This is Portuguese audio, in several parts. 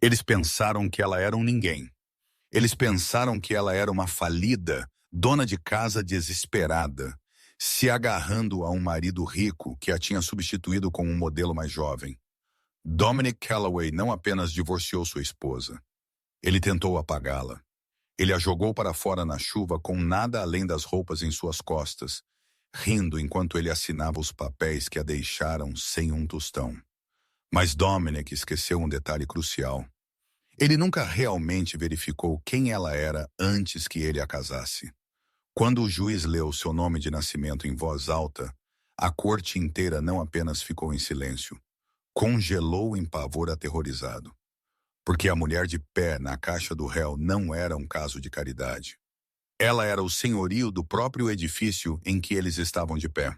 Eles pensaram que ela era um ninguém. Eles pensaram que ela era uma falida, dona de casa desesperada, se agarrando a um marido rico que a tinha substituído com um modelo mais jovem. Dominic Calloway não apenas divorciou sua esposa. Ele tentou apagá-la. Ele a jogou para fora na chuva com nada além das roupas em suas costas, rindo enquanto ele assinava os papéis que a deixaram sem um tostão. Mas Dominic esqueceu um detalhe crucial. Ele nunca realmente verificou quem ela era antes que ele a casasse. Quando o juiz leu seu nome de nascimento em voz alta, a corte inteira não apenas ficou em silêncio, congelou em pavor aterrorizado. Porque a mulher de pé na caixa do réu não era um caso de caridade. Ela era o senhorio do próprio edifício em que eles estavam de pé.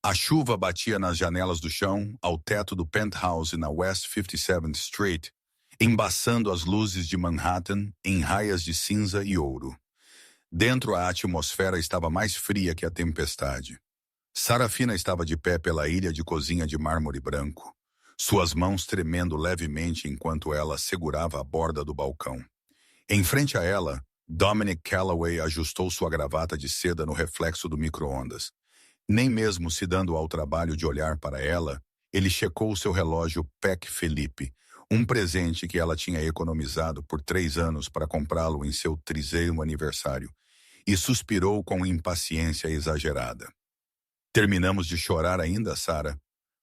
A chuva batia nas janelas do chão, ao teto do penthouse na West 57th Street, embaçando as luzes de Manhattan em raias de cinza e ouro. Dentro, a atmosfera estava mais fria que a tempestade. Sarafina estava de pé pela ilha de cozinha de mármore branco, suas mãos tremendo levemente enquanto ela segurava a borda do balcão. Em frente a ela, Dominic Calloway ajustou sua gravata de seda no reflexo do micro-ondas. Nem mesmo se dando ao trabalho de olhar para ela, ele checou seu relógio Patek Philippe, um presente que ela tinha economizado por 3 anos para comprá-lo em seu 30º aniversário, e suspirou com impaciência exagerada. Terminamos de chorar ainda, Sarah?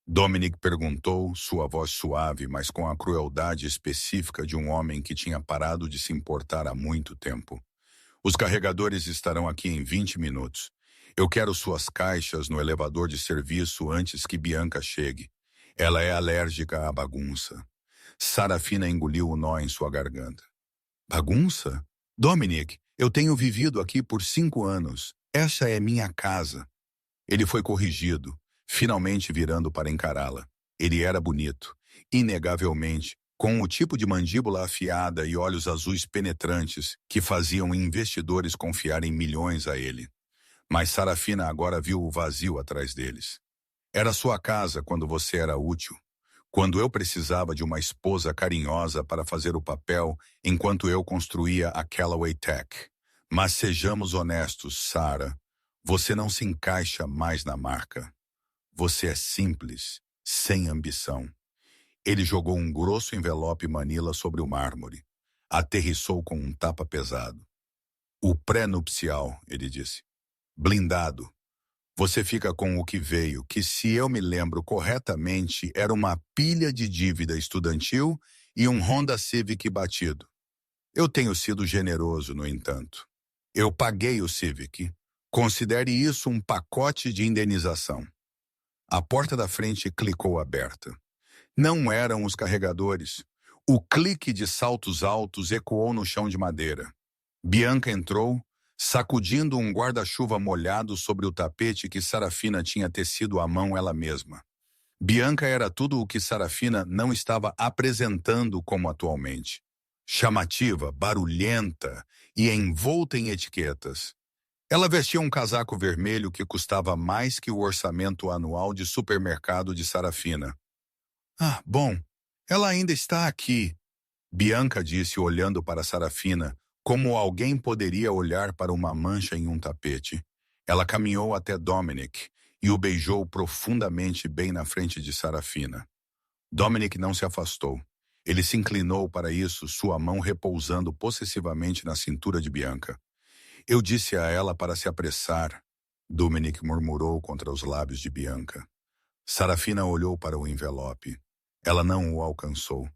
Dominic perguntou, sua voz suave, mas com a crueldade específica de um homem que tinha parado de se importar há muito tempo. Os carregadores estarão aqui em 20 minutos. Eu quero suas caixas no elevador de serviço antes que Bianca chegue. Ela é alérgica à bagunça. Sarafina engoliu o nó em sua garganta. Bagunça? Dominic, eu tenho vivido aqui por 5 anos. Essa é minha casa. Ele foi corrigido, finalmente virando para encará-la. Ele era bonito, inegavelmente, com o tipo de mandíbula afiada e olhos azuis penetrantes que faziam investidores confiar em milhões a ele. Mas Sarafina agora viu o vazio atrás deles. Era sua casa quando você era útil, quando eu precisava de uma esposa carinhosa para fazer o papel enquanto eu construía a Calloway Tech. Mas sejamos honestos, Sarah, você não se encaixa mais na marca. Você é simples, sem ambição. Ele jogou um grosso envelope manila sobre o mármore. Aterrissou com um tapa pesado. O pré-nupcial, ele disse. Blindado. Você fica com o que veio, que se eu me lembro corretamente, era uma pilha de dívida estudantil e um Honda Civic batido. Eu tenho sido generoso, no entanto. Eu paguei o Civic. Considere isso um pacote de indenização. A porta da frente clicou aberta. Não eram os carregadores. O clique de saltos altos ecoou no chão de madeira. Bianca entrou, sacudindo um guarda-chuva molhado sobre o tapete que Sarafina tinha tecido à mão ela mesma. Bianca era tudo o que Sarafina não estava apresentando como atualmente. Chamativa, barulhenta e envolta em etiquetas. Ela vestia um casaco vermelho que custava mais que o orçamento anual de supermercado de Sarafina. Ah, bom, ela ainda está aqui, Bianca disse olhando para Sarafina, como alguém poderia olhar para uma mancha em um tapete. Ela caminhou até Dominic e o beijou profundamente bem na frente de Sarafina. Dominic não se afastou. Ele se inclinou para isso, sua mão repousando possessivamente na cintura de Bianca. Eu disse a ela para se apressar, Dominic murmurou contra os lábios de Bianca. Sarafina olhou para o envelope. Ela não o alcançou.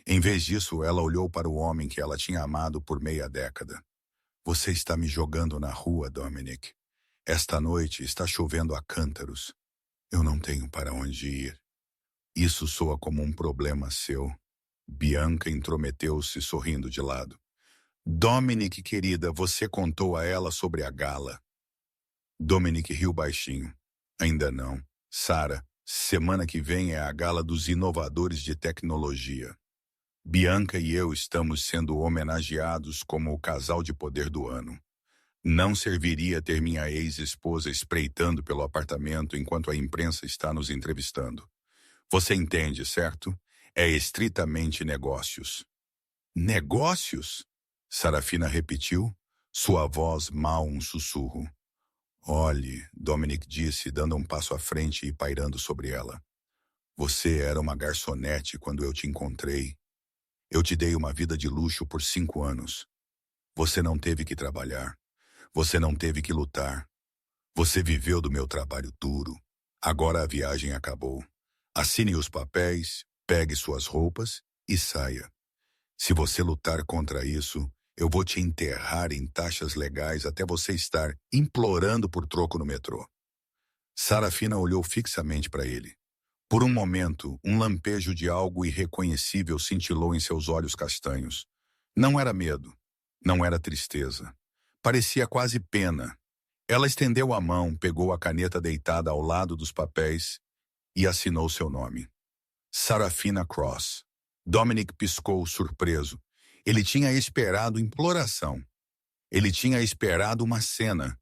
Em vez disso, ela olhou para o homem que ela tinha amado por meia década. Você está me jogando na rua, Dominic. Esta noite está chovendo a cântaros. Eu não tenho para onde ir. Isso soa como um problema seu. Bianca intrometeu-se sorrindo de lado. Dominic, querida, você contou a ela sobre a gala. Dominic riu baixinho. Ainda não. Sarah, semana que vem é a gala dos inovadores de tecnologia. Bianca e eu estamos sendo homenageados como o casal de poder do ano. Não serviria ter minha ex-esposa espreitando pelo apartamento enquanto a imprensa está nos entrevistando. Você entende, certo? É estritamente negócios. Negócios? Sarafina repetiu, sua voz mal um sussurro. Olhe, Dominic disse, dando um passo à frente e pairando sobre ela. Você era uma garçonete quando eu te encontrei. Eu te dei uma vida de luxo por 5 anos. Você não teve que trabalhar. Você não teve que lutar. Você viveu do meu trabalho duro. Agora a viagem acabou. Assine os papéis, pegue suas roupas e saia. Se você lutar contra isso, eu vou te enterrar em taxas legais até você estar implorando por troco no metrô. Sarafina olhou fixamente para ele. Por um momento, um lampejo de algo irreconhecível cintilou em seus olhos castanhos. Não era medo, não era tristeza. Parecia quase pena. Ela estendeu a mão, pegou a caneta deitada ao lado dos papéis e assinou seu nome. Sarafina Cross. Dominic piscou, surpreso. Ele tinha esperado imploração. Ele tinha esperado uma cena.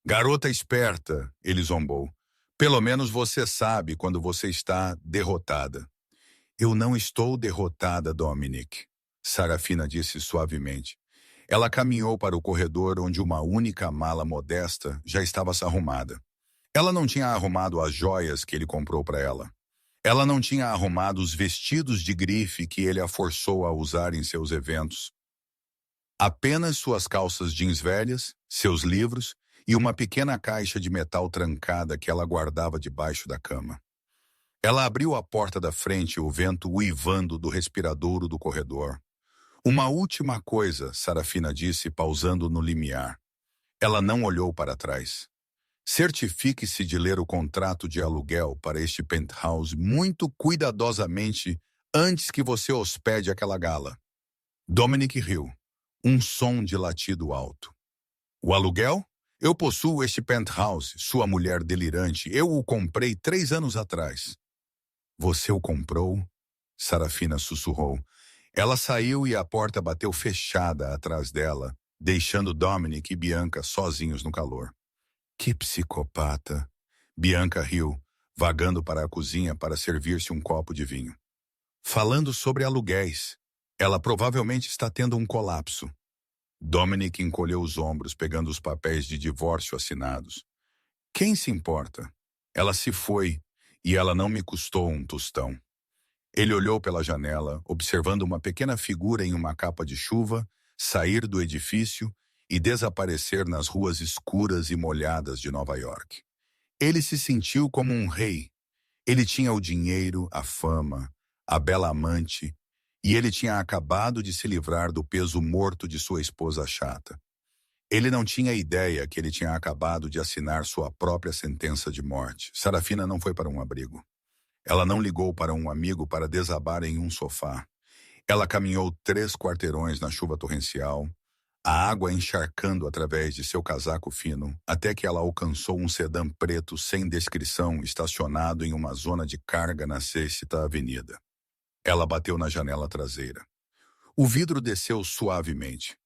Garota esperta, ele zombou. Pelo menos você sabe quando você está derrotada. Eu não estou derrotada, Dominic, Sarafina disse suavemente. Ela caminhou para o corredor onde uma única mala modesta já estava arrumada. Ela não tinha arrumado as joias que ele comprou para ela. Ela não tinha arrumado os vestidos de grife que ele a forçou a usar em seus eventos. Apenas suas calças jeans velhas, seus livros e uma pequena caixa de metal trancada que ela guardava debaixo da cama. Ela abriu a porta da frente, o vento uivando do respiradouro do corredor. Uma última coisa, Sarafina disse, pausando no limiar. Ela não olhou para trás. Certifique-se de ler o contrato de aluguel para este penthouse muito cuidadosamente antes que você hospede aquela gala. Dominic riu. Um som de latido alto. O aluguel? Eu possuo este penthouse, sua mulher delirante. Eu o comprei 3 anos atrás. Você o comprou? Sarafina sussurrou. Ela saiu e a porta bateu fechada atrás dela, deixando Dominic e Bianca sozinhos no calor. Que psicopata! Bianca riu, vagando para a cozinha para servir-se um copo de vinho. Falando sobre aluguéis. Ela provavelmente está tendo um colapso. Dominic encolheu os ombros, pegando os papéis de divórcio assinados. Quem se importa? Ela se foi, e ela não me custou um tostão. Ele olhou pela janela, observando uma pequena figura em uma capa de chuva sair do edifício e desaparecer nas ruas escuras e molhadas de Nova York. Ele se sentiu como um rei. Ele tinha o dinheiro, a fama, a bela amante, e ele tinha acabado de se livrar do peso morto de sua esposa chata. Ele não tinha ideia que ele tinha acabado de assinar sua própria sentença de morte. Sarafina não foi para um abrigo. Ela não ligou para um amigo para desabar em um sofá. Ela caminhou 3 quarteirões na chuva torrencial, a água encharcando através de seu casaco fino, até que ela alcançou um sedã preto sem descrição estacionado em uma zona de carga na 6ª Avenida. Ela bateu na janela traseira. O vidro desceu suavemente.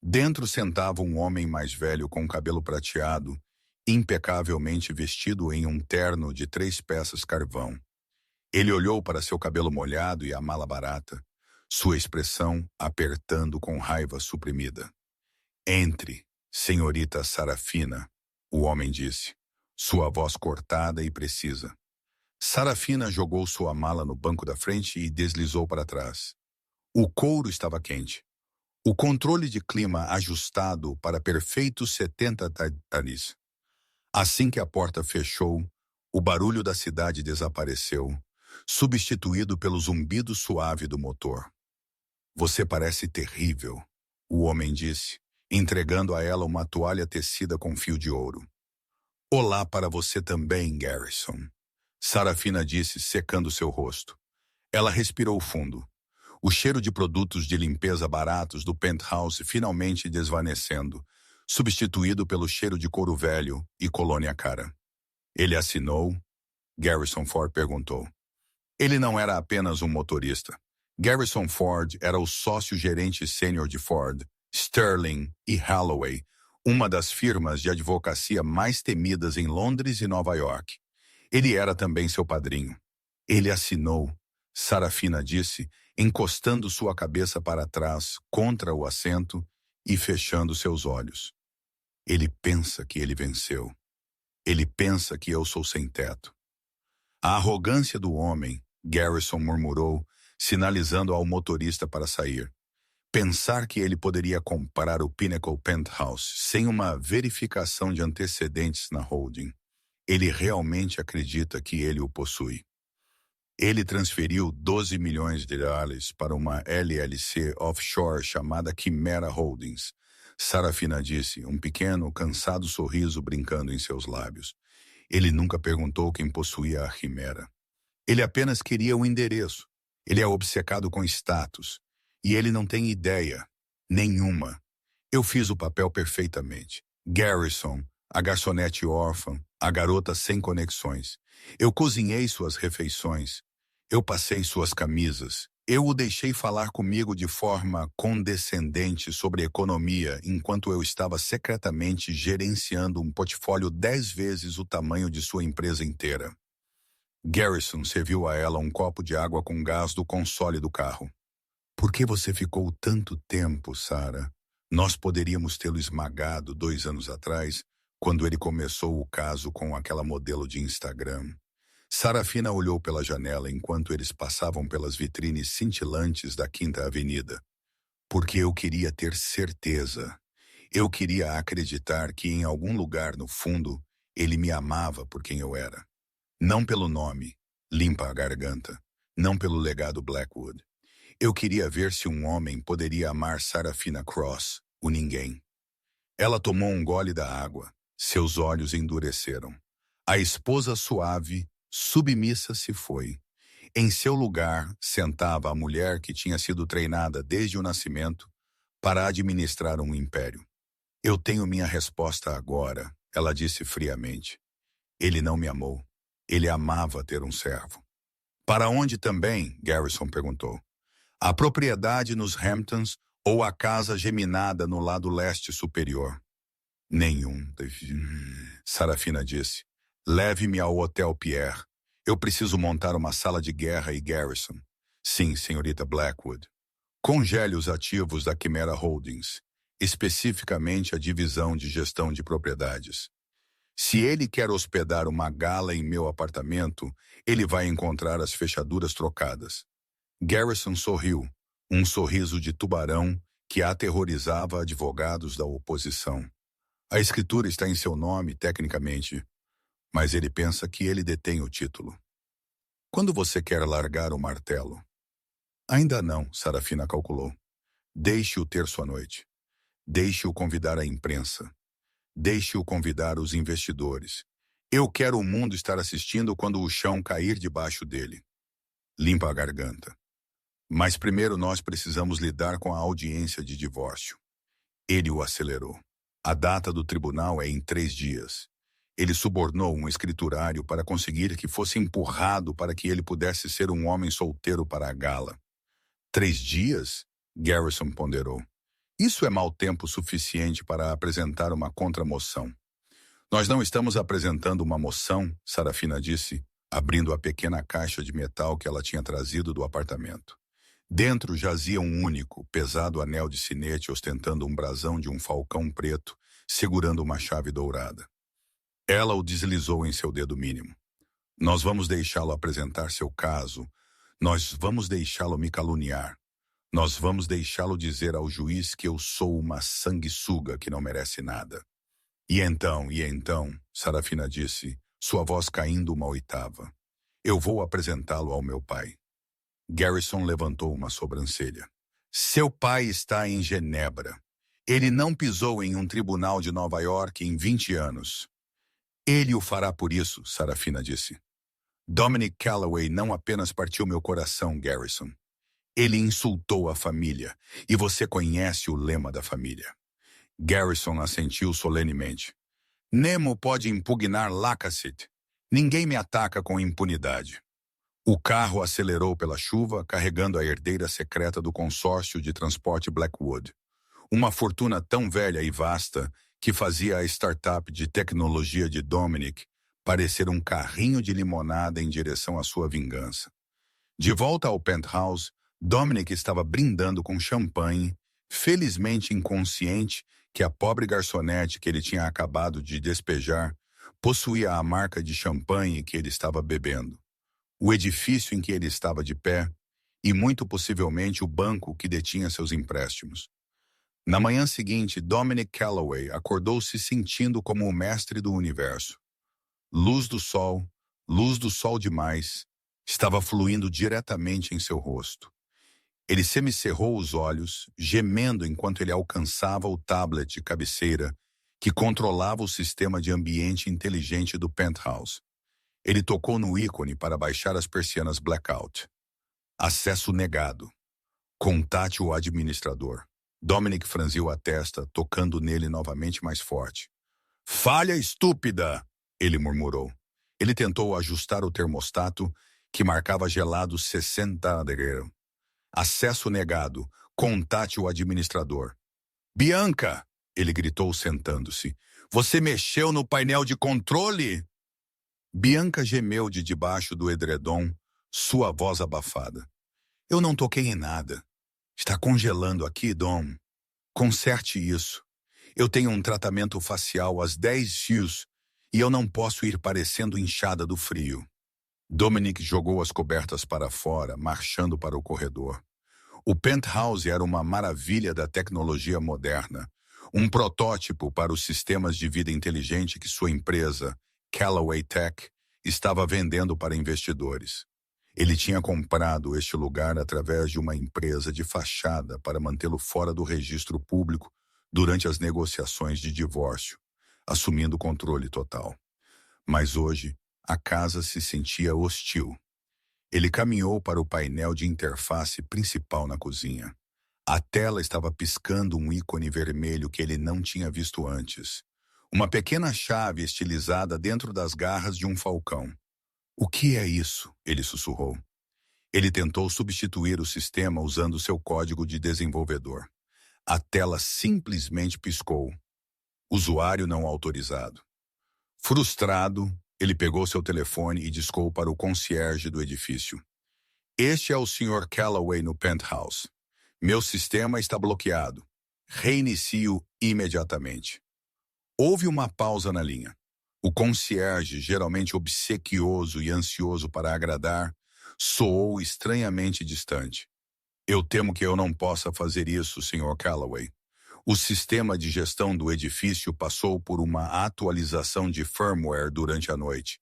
Dentro sentava um homem mais velho com cabelo prateado, impecavelmente vestido em um terno de 3 peças carvão. Ele olhou para seu cabelo molhado e a mala barata, sua expressão apertando com raiva suprimida. Entre, senhorita Sarafina, o homem disse, sua voz cortada e precisa. Sarafina jogou sua mala no banco da frente e deslizou para trás. O couro estava quente. O controle de clima ajustado para perfeitos 70 degrees. Assim que a porta fechou, o barulho da cidade desapareceu, substituído pelo zumbido suave do motor. Você parece terrível, o homem disse, entregando a ela uma toalha tecida com fio de ouro. Olá para você também, Garrison, Sarafina disse, secando seu rosto. Ela respirou fundo. O cheiro de produtos de limpeza baratos do penthouse finalmente desvanecendo, substituído pelo cheiro de couro velho e colônia cara. Ele assinou? Garrison Ford perguntou. Ele não era apenas um motorista. Garrison Ford era o sócio-gerente sênior de Ford, Sterling e Holloway, uma das firmas de advocacia mais temidas em Londres e Nova York. Ele era também seu padrinho. Ele assinou. Sarafina disse, encostando sua cabeça para trás contra o assento e fechando seus olhos. Ele pensa que ele venceu. Ele pensa que eu sou sem teto. A arrogância do homem, Garrison murmurou, sinalizando ao motorista para sair. Pensar que ele poderia comprar o Pinnacle Penthouse sem uma verificação de antecedentes na holding. Ele realmente acredita que ele o possui. Ele transferiu 12 milhões de dólares para uma LLC offshore chamada Chimera Holdings. Sarafina disse, um pequeno, cansado sorriso brincando em seus lábios. Ele nunca perguntou quem possuía a Chimera. Ele apenas queria o endereço. Ele é obcecado com status. E ele não tem ideia nenhuma. Eu fiz o papel perfeitamente. Garrison, a garçonete órfã, a garota sem conexões. Eu cozinhei suas refeições. Eu passei suas camisas. Eu o deixei falar comigo de forma condescendente sobre economia enquanto eu estava secretamente gerenciando um portfólio 10 vezes o tamanho de sua empresa inteira. Garrison serviu a ela um copo de água com gás do console do carro. Por que você ficou tanto tempo, Sarah? Nós poderíamos tê-lo esmagado 2 anos atrás, quando ele começou o caso com aquela modelo de Instagram. Sarafina olhou pela janela enquanto eles passavam pelas vitrines cintilantes da Quinta Avenida. Porque eu queria ter certeza. Eu queria acreditar que em algum lugar no fundo ele me amava por quem eu era. Não pelo nome, limpa a garganta. Não pelo legado Blackwood. Eu queria ver se um homem poderia amar Sarafina Cross, o ninguém. Ela tomou um gole da água. Seus olhos endureceram. A esposa suave, submissa se foi. Em seu lugar, sentava a mulher que tinha sido treinada desde o nascimento para administrar um império. Eu tenho minha resposta agora, ela disse friamente. Ele não me amou. Ele amava ter um servo. Para onde também? Garrison perguntou. A propriedade nos Hamptons ou a casa geminada no lado leste superior? Nenhum, Sarafina disse. Leve-me ao Hotel Pierre. Eu preciso montar uma sala de guerra e Garrison. Sim, senhorita Blackwood. Congele os ativos da Chimera Holdings, especificamente a divisão de gestão de propriedades. Se ele quer hospedar uma gala em meu apartamento, ele vai encontrar as fechaduras trocadas. Garrison sorriu, um sorriso de tubarão que aterrorizava advogados da oposição. A escritura está em seu nome, tecnicamente, mas ele pensa que ele detém o título. Quando você quer largar o martelo? Ainda não, Sarafina calculou. Deixe-o ter sua noite. Deixe-o convidar a imprensa. Deixe-o convidar os investidores. Eu quero o mundo estar assistindo quando o chão cair debaixo dele. Limpa a garganta. Mas primeiro nós precisamos lidar com a audiência de divórcio. Ele o acelerou. A data do tribunal é em 3 dias. Ele subornou um escriturário para conseguir que fosse empurrado para que ele pudesse ser um homem solteiro para a gala. 3 dias? Garrison ponderou. Isso é mau tempo suficiente para apresentar uma contramoção. Nós não estamos apresentando uma moção, Sarafina disse, abrindo a pequena caixa de metal que ela tinha trazido do apartamento. Dentro jazia um único, pesado anel de sinete ostentando um brasão de um falcão preto, segurando uma chave dourada. Ela o deslizou em seu dedo mínimo. Nós vamos deixá-lo apresentar seu caso. Nós vamos deixá-lo me caluniar. Nós vamos deixá-lo dizer ao juiz que eu sou uma sanguessuga que não merece nada. E então, Sarafina disse, sua voz caindo uma oitava. Eu vou apresentá-lo ao meu pai. Garrison levantou uma sobrancelha. Seu pai está em Genebra. Ele não pisou em um tribunal de Nova York em 20 anos. Ele o fará por isso, Sarafina disse. Dominic Calloway não apenas partiu meu coração, Garrison. Ele insultou a família, e você conhece o lema da família. Garrison assentiu solenemente. Nemo pode impugnar Lacassette. Ninguém me ataca com impunidade. O carro acelerou pela chuva, carregando a herdeira secreta do consórcio de transporte Blackwood. Uma fortuna tão velha e vasta que fazia a startup de tecnologia de Dominic parecer um carrinho de limonada em direção à sua vingança. De volta ao penthouse, Dominic estava brindando com champanhe, felizmente inconsciente que a pobre garçonete que ele tinha acabado de despejar possuía a marca de champanhe que ele estava bebendo, o edifício em que ele estava de pé e, muito possivelmente, o banco que detinha seus empréstimos. Na manhã seguinte, Dominic Calloway acordou se sentindo como o mestre do universo. Luz do sol demais, estava fluindo diretamente em seu rosto. Ele semicerrou os olhos, gemendo enquanto ele alcançava o tablet de cabeceira que controlava o sistema de ambiente inteligente do penthouse. Ele tocou no ícone para baixar as persianas blackout. Acesso negado. Contate o administrador. Dominic franziu a testa, tocando nele novamente mais forte. Falha estúpida! Ele murmurou. Ele tentou ajustar o termostato, que marcava gelados 60 graus. Acesso negado. Contate o administrador. Bianca! Ele gritou sentando-se. Você mexeu no painel de controle? Bianca gemeu de debaixo do edredom, sua voz abafada. Eu não toquei em nada. Está congelando aqui, Dom. Conserte isso. Eu tenho um tratamento facial às 10 fios e eu não posso ir parecendo inchada do frio. Dominic jogou as cobertas para fora, marchando para o corredor. O penthouse era uma maravilha da tecnologia moderna, um protótipo para os sistemas de vida inteligente que sua empresa, Callaway Tech, estava vendendo para investidores. Ele tinha comprado este lugar através de uma empresa de fachada para mantê-lo fora do registro público durante as negociações de divórcio, assumindo o controle total. Mas hoje, a casa se sentia hostil. Ele caminhou para o painel de interface principal na cozinha. A tela estava piscando um ícone vermelho que ele não tinha visto antes. Uma pequena chave estilizada dentro das garras de um falcão. O que é isso? Ele sussurrou. Ele tentou substituir o sistema usando seu código de desenvolvedor. A tela simplesmente piscou. Usuário não autorizado. Frustrado, ele pegou seu telefone e discou para o concierge do edifício. Este é o Sr. Calloway no penthouse. Meu sistema está bloqueado. Reinicio imediatamente. Houve uma pausa na linha. O concierge, geralmente obsequioso e ansioso para agradar, soou estranhamente distante. Eu temo que eu não possa fazer isso, Sr. Calloway. O sistema de gestão do edifício passou por uma atualização de firmware durante a noite.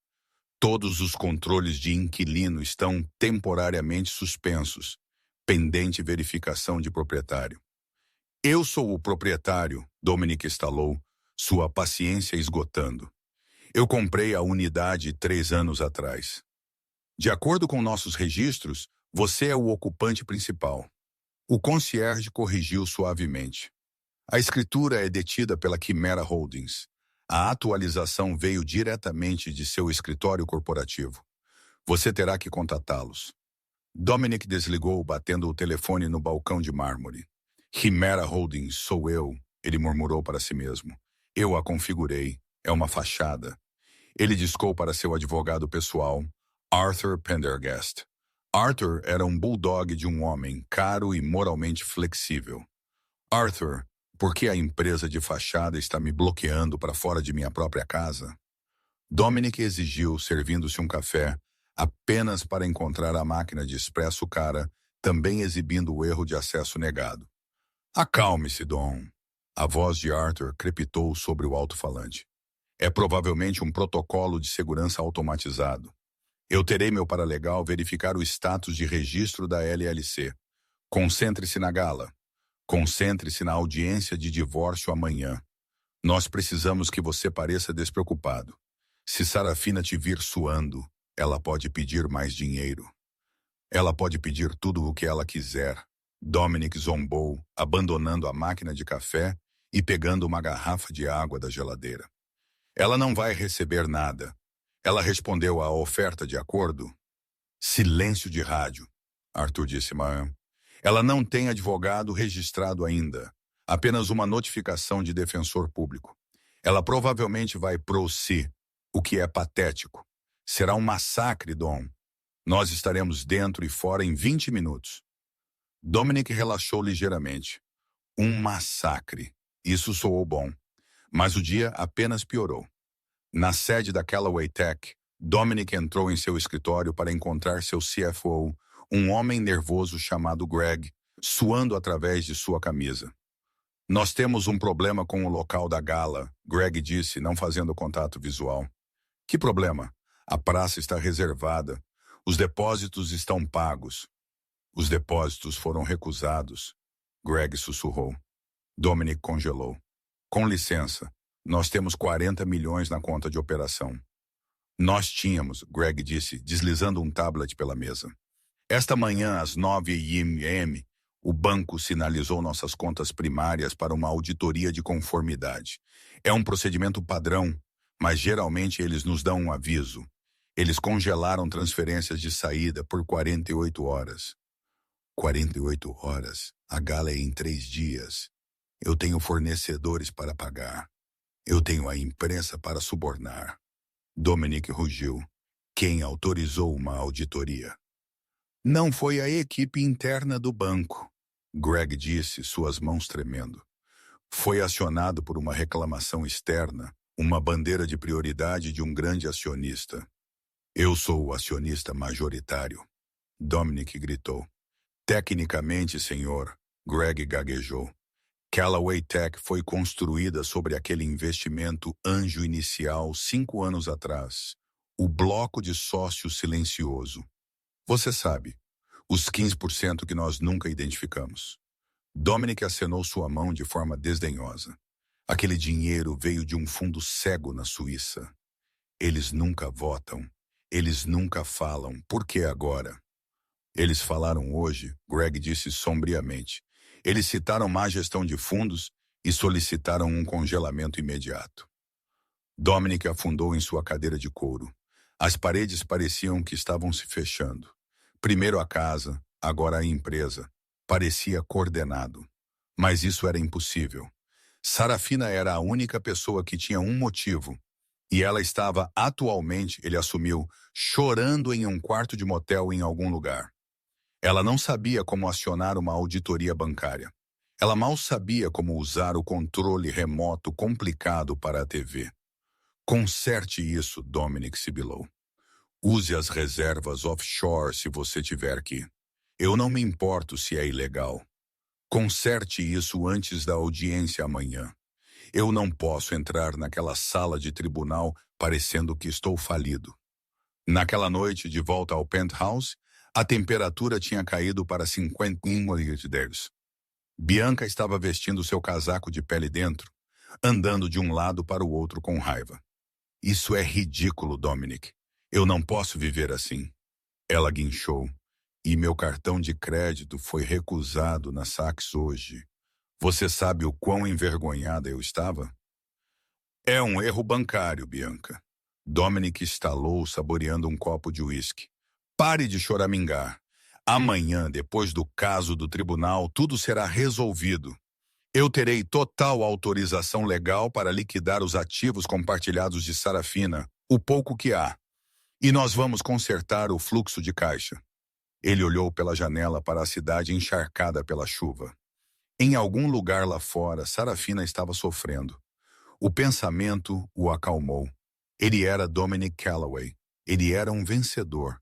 Todos os controles de inquilino estão temporariamente suspensos, pendente verificação de proprietário. Eu sou o proprietário, Dominic estalou, sua paciência esgotando. Eu comprei a unidade 3 anos atrás. De acordo com nossos registros, você é o ocupante principal. O concierge corrigiu suavemente. A escritura é detida pela Chimera Holdings. A atualização veio diretamente de seu escritório corporativo. Você terá que contatá-los. Dominic desligou, batendo o telefone no balcão de mármore. Chimera Holdings, sou eu, ele murmurou para si mesmo. Eu a configurei. É uma fachada. Ele discou para seu advogado pessoal, Arthur Pendergast. Arthur era um bulldog de um homem caro e moralmente flexível. Arthur, por que a empresa de fachada está me bloqueando para fora de minha própria casa? Dominic exigiu, servindo-se um café, apenas para encontrar a máquina de expresso cara, também exibindo o erro de acesso negado. Acalme-se, Dom. A voz de Arthur crepitou sobre o alto-falante. É provavelmente um protocolo de segurança automatizado. Eu terei meu paralegal verificar o status de registro da LLC. Concentre-se na gala. Concentre-se na audiência de divórcio amanhã. Nós precisamos que você pareça despreocupado. Se Sarafina te vir suando, ela pode pedir mais dinheiro. Ela pode pedir tudo o que ela quiser. Dominic zombou, abandonando a máquina de café e pegando uma garrafa de água da geladeira. Ela não vai receber nada. Ela respondeu à oferta de acordo? Silêncio de rádio, Arthur disse, mas ela não tem advogado registrado ainda. Apenas uma notificação de defensor público. Ela provavelmente vai pro si, o que é patético. Será um massacre, Dom. Nós estaremos dentro e fora em 20 minutos. Dominic relaxou ligeiramente. Um massacre. Isso soou bom. Mas o dia apenas piorou. Na sede da Callaway Tech, Dominic entrou em seu escritório para encontrar seu CFO, um homem nervoso chamado Greg, suando através de sua camisa. Nós temos um problema com o local da gala, Greg disse, não fazendo contato visual. Que problema? A praça está reservada. Os depósitos estão pagos. Os depósitos foram recusados. Greg sussurrou. Dominic congelou. Com licença, nós temos 40 milhões na conta de operação. Nós tínhamos, Greg disse, deslizando um tablet pela mesa. Esta manhã, às 9 a.m., o banco sinalizou nossas contas primárias para uma auditoria de conformidade. É um procedimento padrão, mas geralmente eles nos dão um aviso. Eles congelaram transferências de saída por 48 horas. 48 horas? A gala é em 3 dias. Eu tenho fornecedores para pagar. Eu tenho a imprensa para subornar. Dominic rugiu. Quem autorizou uma auditoria? Não foi a equipe interna do banco, Greg disse, suas mãos tremendo. Foi acionado por uma reclamação externa, uma bandeira de prioridade de um grande acionista. Eu sou o acionista majoritário, Dominic gritou. Tecnicamente, senhor, Greg gaguejou. Callaway Tech foi construída sobre aquele investimento anjo inicial 5 anos atrás. O bloco de sócio silencioso. Você sabe, os 15% que nós nunca identificamos. Dominic acenou sua mão de forma desdenhosa. Aquele dinheiro veio de um fundo cego na Suíça. Eles nunca votam. Eles nunca falam. Por que agora? Eles falaram hoje, Greg disse sombriamente. Eles citaram má gestão de fundos e solicitaram um congelamento imediato. Dominic afundou em sua cadeira de couro. As paredes pareciam que estavam se fechando. Primeiro a casa, agora a empresa. Parecia coordenado. Mas isso era impossível. Sarafina era a única pessoa que tinha um motivo. E ela estava atualmente, ele assumiu, chorando em um quarto de motel em algum lugar. Ela não sabia como acionar uma auditoria bancária. Ela mal sabia como usar o controle remoto complicado para a TV. Conserte isso, Dominic sibilou. Use as reservas offshore se você tiver que. Eu não me importo se é ilegal. Conserte isso antes da audiência amanhã. Eu não posso entrar naquela sala de tribunal parecendo que estou falido. Naquela noite, de volta ao penthouse, a temperatura tinha caído para 51 graus. Bianca estava vestindo seu casaco de pele dentro, andando de um lado para o outro com raiva. Isso é ridículo, Dominic. Eu não posso viver assim. Ela guinchou. E meu cartão de crédito foi recusado na Saks hoje. Você sabe o quão envergonhada eu estava? É um erro bancário, Bianca. Dominic estalou, saboreando um copo de uísque. Pare de choramingar. Amanhã, depois do caso do tribunal, tudo será resolvido. Eu terei total autorização legal para liquidar os ativos compartilhados de Sarafina, o pouco que há. E nós vamos consertar o fluxo de caixa. Ele olhou pela janela para a cidade encharcada pela chuva. Em algum lugar lá fora, Sarafina estava sofrendo. O pensamento o acalmou. Ele era Dominic Callaway. Ele era um vencedor.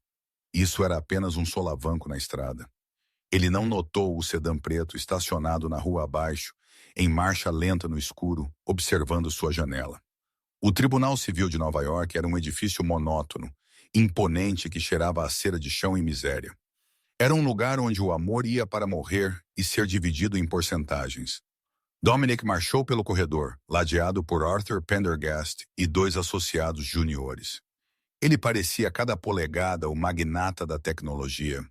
Isso era apenas um solavanco na estrada. Ele não notou o sedã preto estacionado na rua abaixo, em marcha lenta no escuro, observando sua janela. O Tribunal Civil de Nova York era um edifício monótono, imponente que cheirava a cera de chão e miséria. Era um lugar onde o amor ia para morrer e ser dividido em porcentagens. Dominic marchou pelo corredor, ladeado por Arthur Pendergast e 2 associados juniores. Ele parecia a cada polegada o magnata da tecnologia.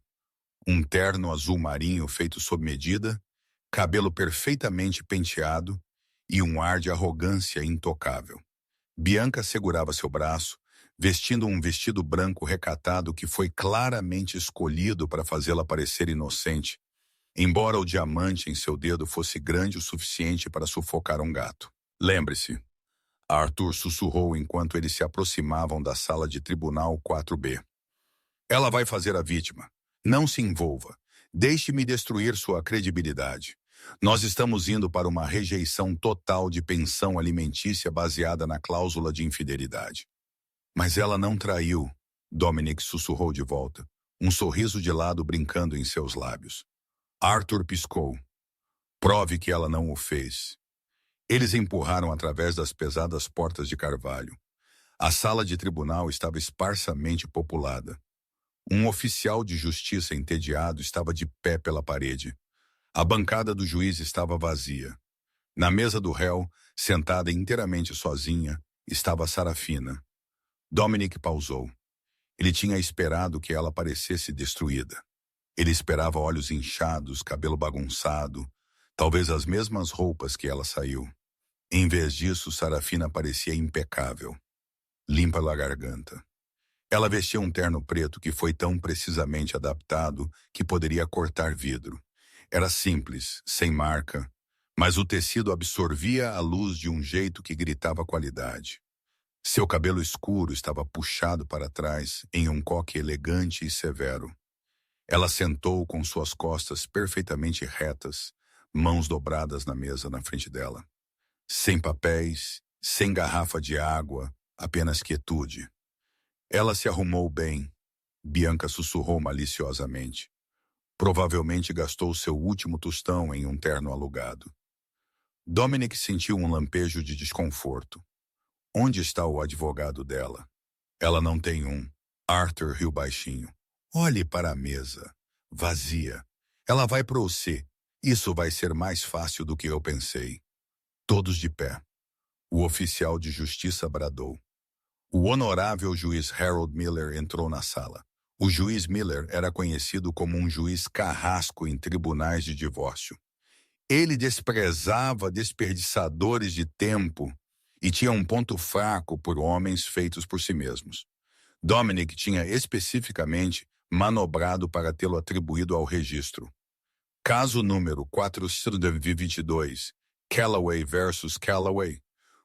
Um terno azul marinho feito sob medida, cabelo perfeitamente penteado e um ar de arrogância intocável. Bianca segurava seu braço, vestindo um vestido branco recatado que foi claramente escolhido para fazê-la parecer inocente, embora o diamante em seu dedo fosse grande o suficiente para sufocar um gato. Lembre-se, Arthur sussurrou enquanto eles se aproximavam da sala de tribunal 4B. Ela vai fazer a vítima. Não se envolva. Deixe-me destruir sua credibilidade. Nós estamos indo para uma rejeição total de pensão alimentícia baseada na cláusula de infidelidade. Mas ela não traiu, Dominic sussurrou de volta, um sorriso de lado brincando em seus lábios. Arthur piscou. Prove que ela não o fez. Eles empurraram através das pesadas portas de carvalho. A sala de tribunal estava esparsamente populada. Um oficial de justiça entediado estava de pé pela parede. A bancada do juiz estava vazia. Na mesa do réu, sentada inteiramente sozinha, estava Sarafina. Dominic pausou. Ele tinha esperado que ela parecesse destruída. Ele esperava olhos inchados, cabelo bagunçado, talvez as mesmas roupas que ela saiu. Em vez disso, Sarafina parecia impecável, limpa da garganta. Ela vestia um terno preto que foi tão precisamente adaptado que poderia cortar vidro. Era simples, sem marca, mas o tecido absorvia a luz de um jeito que gritava qualidade. Seu cabelo escuro estava puxado para trás em um coque elegante e severo. Ela sentou com suas costas perfeitamente retas, mãos dobradas na mesa na frente dela. Sem papéis, sem garrafa de água, apenas quietude. Ela se arrumou bem, Bianca sussurrou maliciosamente. Provavelmente gastou seu último tostão em um terno alugado. Dominic sentiu um lampejo de desconforto. Onde está o advogado dela? Ela não tem um. Arthur riu baixinho. Olhe para a mesa. Vazia. Ela vai para você. Isso vai ser mais fácil do que eu pensei. Todos de pé. O oficial de justiça bradou. O honorável juiz Harold Miller entrou na sala. O juiz Miller era conhecido como um juiz carrasco em tribunais de divórcio. Ele desprezava desperdiçadores de tempo e tinha um ponto fraco por homens feitos por si mesmos. Dominic tinha especificamente manobrado para tê-lo atribuído ao registro. Caso número 422, Callaway versus Callaway.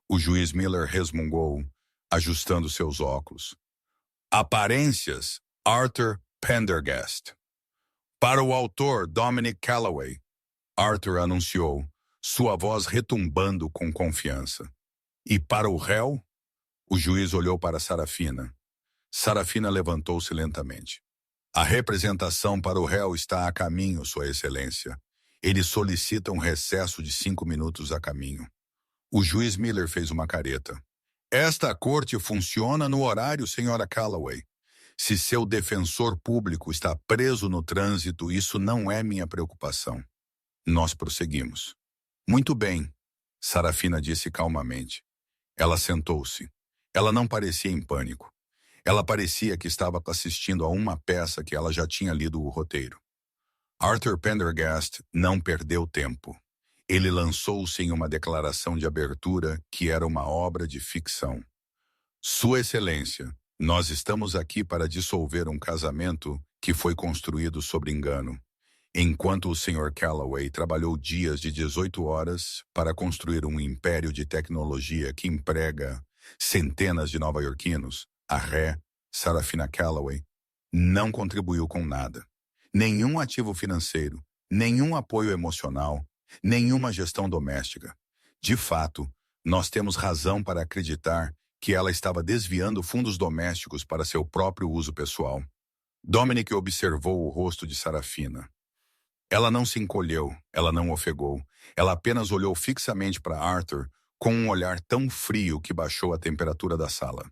O juiz Miller resmungou, ajustando seus óculos. Aparências, Arthur Pendergast. Para o autor, Dominic Callaway, Arthur anunciou, sua voz retumbando com confiança. E para o réu? O juiz olhou para Sarafina. Sarafina levantou-se lentamente. A representação para o réu está a caminho, Sua Excelência. Ele solicita um recesso de 5 minutos a caminho. O juiz Miller fez uma careta. Esta corte funciona no horário, senhora Callaway. Se seu defensor público está preso no trânsito, isso não é minha preocupação. Nós prosseguimos. Muito bem, Sarafina disse calmamente. Ela sentou-se. Ela não parecia em pânico. Ela parecia que estava assistindo a uma peça que ela já tinha lido o roteiro. Arthur Pendergast não perdeu tempo. Ele lançou-se em uma declaração de abertura que era uma obra de ficção. Sua Excelência, nós estamos aqui para dissolver um casamento que foi construído sobre engano, enquanto o Sr. Callaway trabalhou dias de 18 horas para construir um império de tecnologia que emprega centenas de nova-iorquinos. A ré, Sarafina Callaway, não contribuiu com nada. Nenhum ativo financeiro, nenhum apoio emocional, nenhuma gestão doméstica. De fato, nós temos razão para acreditar que ela estava desviando fundos domésticos para seu próprio uso pessoal. Dominic observou o rosto de Sarafina. Ela não se encolheu, ela não ofegou. Ela apenas olhou fixamente para Arthur com um olhar tão frio que baixou a temperatura da sala.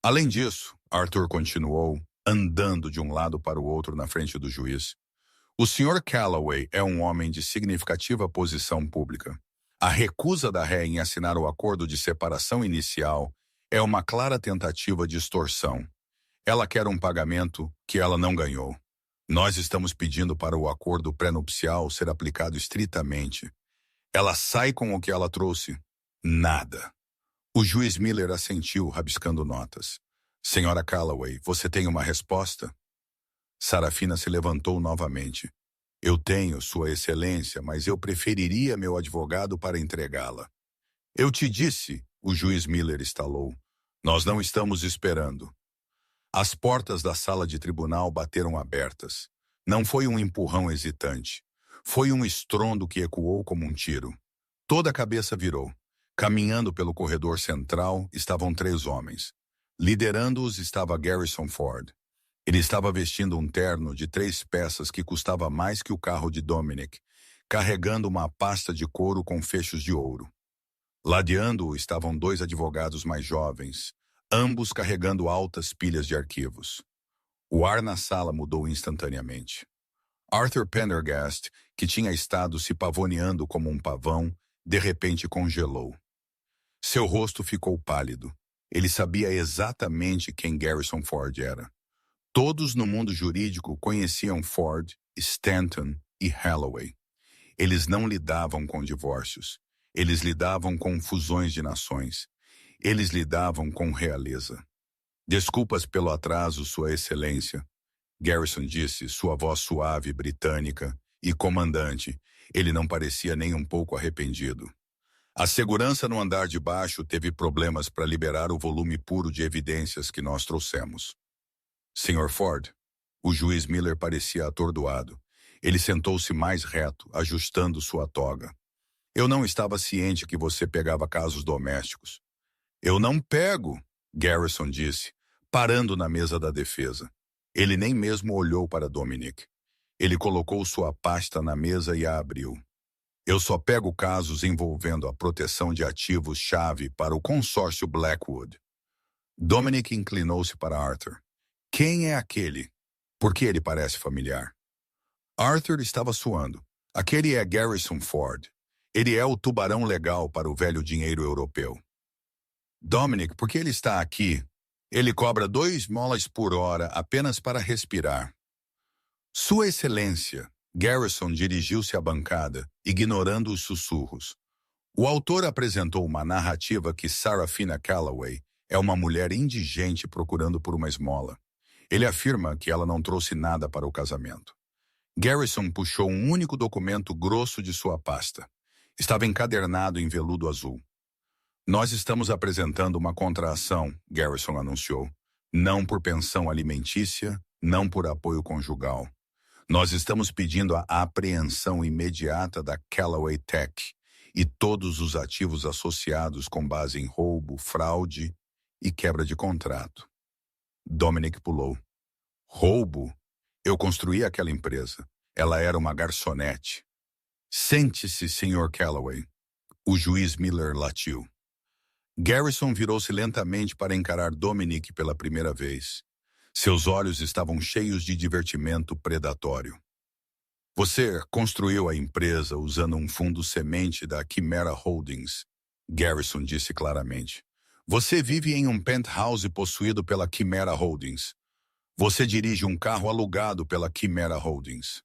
Além disso, Arthur continuou, andando de um lado para o outro na frente do juiz. O Sr. Callaway é um homem de significativa posição pública. A recusa da ré em assinar o acordo de separação inicial é uma clara tentativa de extorsão. Ela quer um pagamento que ela não ganhou. Nós estamos pedindo para o acordo pré-nupcial ser aplicado estritamente. Ela sai com o que ela trouxe? Nada. O juiz Miller assentiu, rabiscando notas. Senhora Callaway, você tem uma resposta? Sarafina se levantou novamente. Eu tenho, Sua Excelência, mas eu preferiria meu advogado para entregá-la. Eu te disse, o juiz Miller estalou. Nós não estamos esperando. As portas da sala de tribunal bateram abertas. Não foi um empurrão hesitante. Foi um estrondo que ecoou como um tiro. Toda a cabeça virou. Caminhando pelo corredor central estavam 3 homens. Liderando-os estava Garrison Ford. Ele estava vestindo um terno de 3 peças que custava mais que o carro de Dominic, carregando uma pasta de couro com fechos de ouro. Ladeando-o estavam 2 advogados mais jovens, ambos carregando altas pilhas de arquivos. O ar na sala mudou instantaneamente. Arthur Pendergast, que tinha estado se pavoneando como um pavão, de repente congelou. Seu rosto ficou pálido. Ele sabia exatamente quem Garrison Ford era. Todos no mundo jurídico conheciam Ford, Stanton e Holloway. Eles não lidavam com divórcios. Eles lidavam com fusões de nações. Eles lidavam com realeza. Desculpas pelo atraso, Sua Excelência, Garrison disse, sua voz suave, britânica e comandante. Ele não parecia nem um pouco arrependido. A segurança no andar de baixo teve problemas para liberar o volume puro de evidências que nós trouxemos. Sr. Ford, o juiz Miller parecia atordoado. Ele sentou-se mais reto, ajustando sua toga. Eu não estava ciente que você pegava casos domésticos. Eu não pego, Garrison disse, parando na mesa da defesa. Ele nem mesmo olhou para Dominic. Ele colocou sua pasta na mesa e a abriu. Eu só pego casos envolvendo a proteção de ativos-chave para o consórcio Blackwood. Dominic inclinou-se para Arthur. Quem é aquele? Por que ele parece familiar? Arthur estava suando. Aquele é Garrison Ford. Ele é o tubarão legal para o velho dinheiro europeu. Dominic, por que ele está aqui? Ele cobra 2 molas por hora apenas para respirar. Sua Excelência, Garrison dirigiu-se à bancada, ignorando os sussurros. O autor apresentou uma narrativa que Sarafina Calloway é uma mulher indigente procurando por uma esmola. Ele afirma que ela não trouxe nada para o casamento. Garrison puxou um único documento grosso de sua pasta. Estava encadernado em veludo azul. Nós estamos apresentando uma contraação, Garrison anunciou. Não por pensão alimentícia, não por apoio conjugal. Nós estamos pedindo a apreensão imediata da Callaway Tech e todos os ativos associados com base em roubo, fraude e quebra de contrato. Dominic pulou. Roubo? Eu construí aquela empresa. Ela era uma garçonete. Sente-se, Sr. Callaway. O juiz Miller latiu. Garrison virou-se lentamente para encarar Dominic pela primeira vez. Seus olhos estavam cheios de divertimento predatório. Você construiu a empresa usando um fundo semente da Chimera Holdings, Garrison disse claramente. Você vive em um penthouse possuído pela Chimera Holdings. Você dirige um carro alugado pela Chimera Holdings.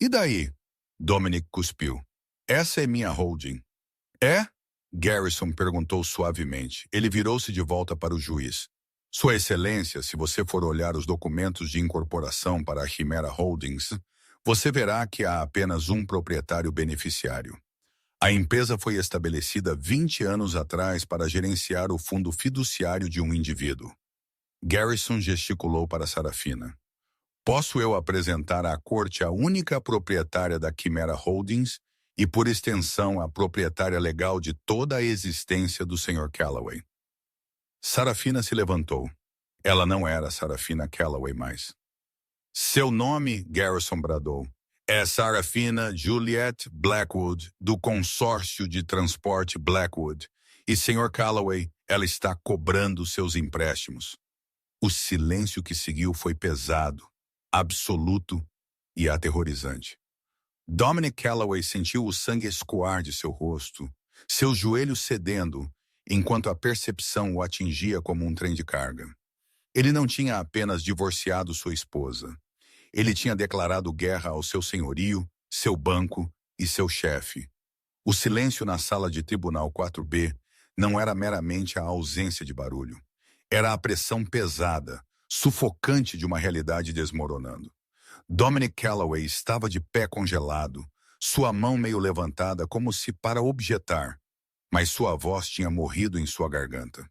E daí? Dominic cuspiu. Essa é minha holding. É? Garrison perguntou suavemente. Ele virou-se de volta para o juiz. Sua Excelência, se você for olhar os documentos de incorporação para a Chimera Holdings, você verá que há apenas um proprietário beneficiário. A empresa foi estabelecida 20 anos atrás para gerenciar o fundo fiduciário de um indivíduo. Garrison gesticulou para Sarafina. Posso eu apresentar à corte a única proprietária da Chimera Holdings e, por extensão, a proprietária legal de toda a existência do Sr. Callaway? Sarafina se levantou. Ela não era Sarafina Callaway mais. Seu nome, Garrison bradou, é Sarafina Juliet Blackwood, do consórcio de transporte Blackwood. E, Sr. Callaway, ela está cobrando seus empréstimos. O silêncio que seguiu foi pesado, absoluto e aterrorizante. Dominic Callaway sentiu o sangue escoar de seu rosto, seus joelhos cedendo, enquanto a percepção o atingia como um trem de carga. Ele não tinha apenas divorciado sua esposa. Ele tinha declarado guerra ao seu senhorio, seu banco e seu chefe. O silêncio na sala de tribunal 4B não era meramente a ausência de barulho. Era a pressão pesada, sufocante de uma realidade desmoronando. Dominic Callaway estava de pé congelado, sua mão meio levantada como se para objetar, mas sua voz tinha morrido em sua garganta.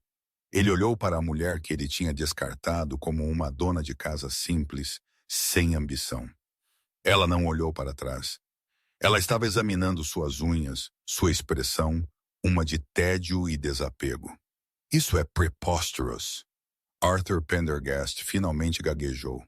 Ele olhou para a mulher que ele tinha descartado como uma dona de casa simples, sem ambição. Ela não olhou para trás. Ela estava examinando suas unhas, sua expressão, uma de tédio e desapego. Isso é preposterous. Arthur Pendergast finalmente gaguejou,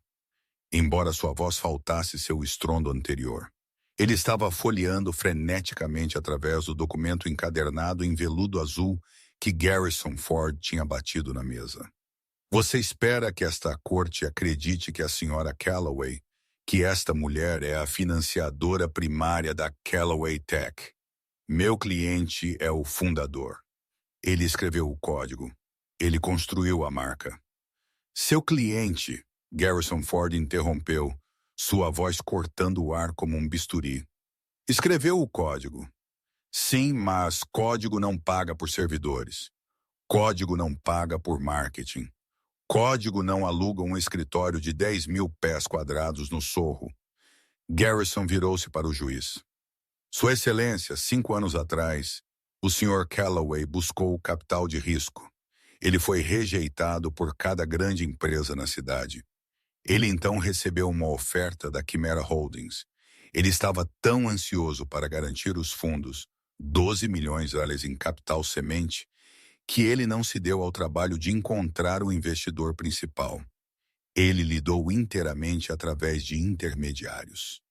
embora sua voz faltasse seu estrondo anterior. Ele estava folheando freneticamente através do documento encadernado em veludo azul que Garrison Ford tinha batido na mesa. Você espera que esta corte acredite que a senhora Calloway, que esta mulher é a financiadora primária da Calloway Tech. Meu cliente é o fundador. Ele escreveu o código. Ele construiu a marca. Seu cliente, Garrison Ford interrompeu, sua voz cortando o ar como um bisturi. Escreveu o código. Sim, mas código não paga por servidores. Código não paga por marketing. Código não aluga um escritório de 10.000 pés quadrados no Sorro. Garrison virou-se para o juiz. Sua Excelência, 5 anos atrás, o Sr. Calloway buscou capital de risco. Ele foi rejeitado por cada grande empresa na cidade. Ele então recebeu uma oferta da Chimera Holdings. Ele estava tão ansioso para garantir os fundos, 12 milhões de dólares em capital semente, que ele não se deu ao trabalho de encontrar o investidor principal. Ele lidou inteiramente através de intermediários.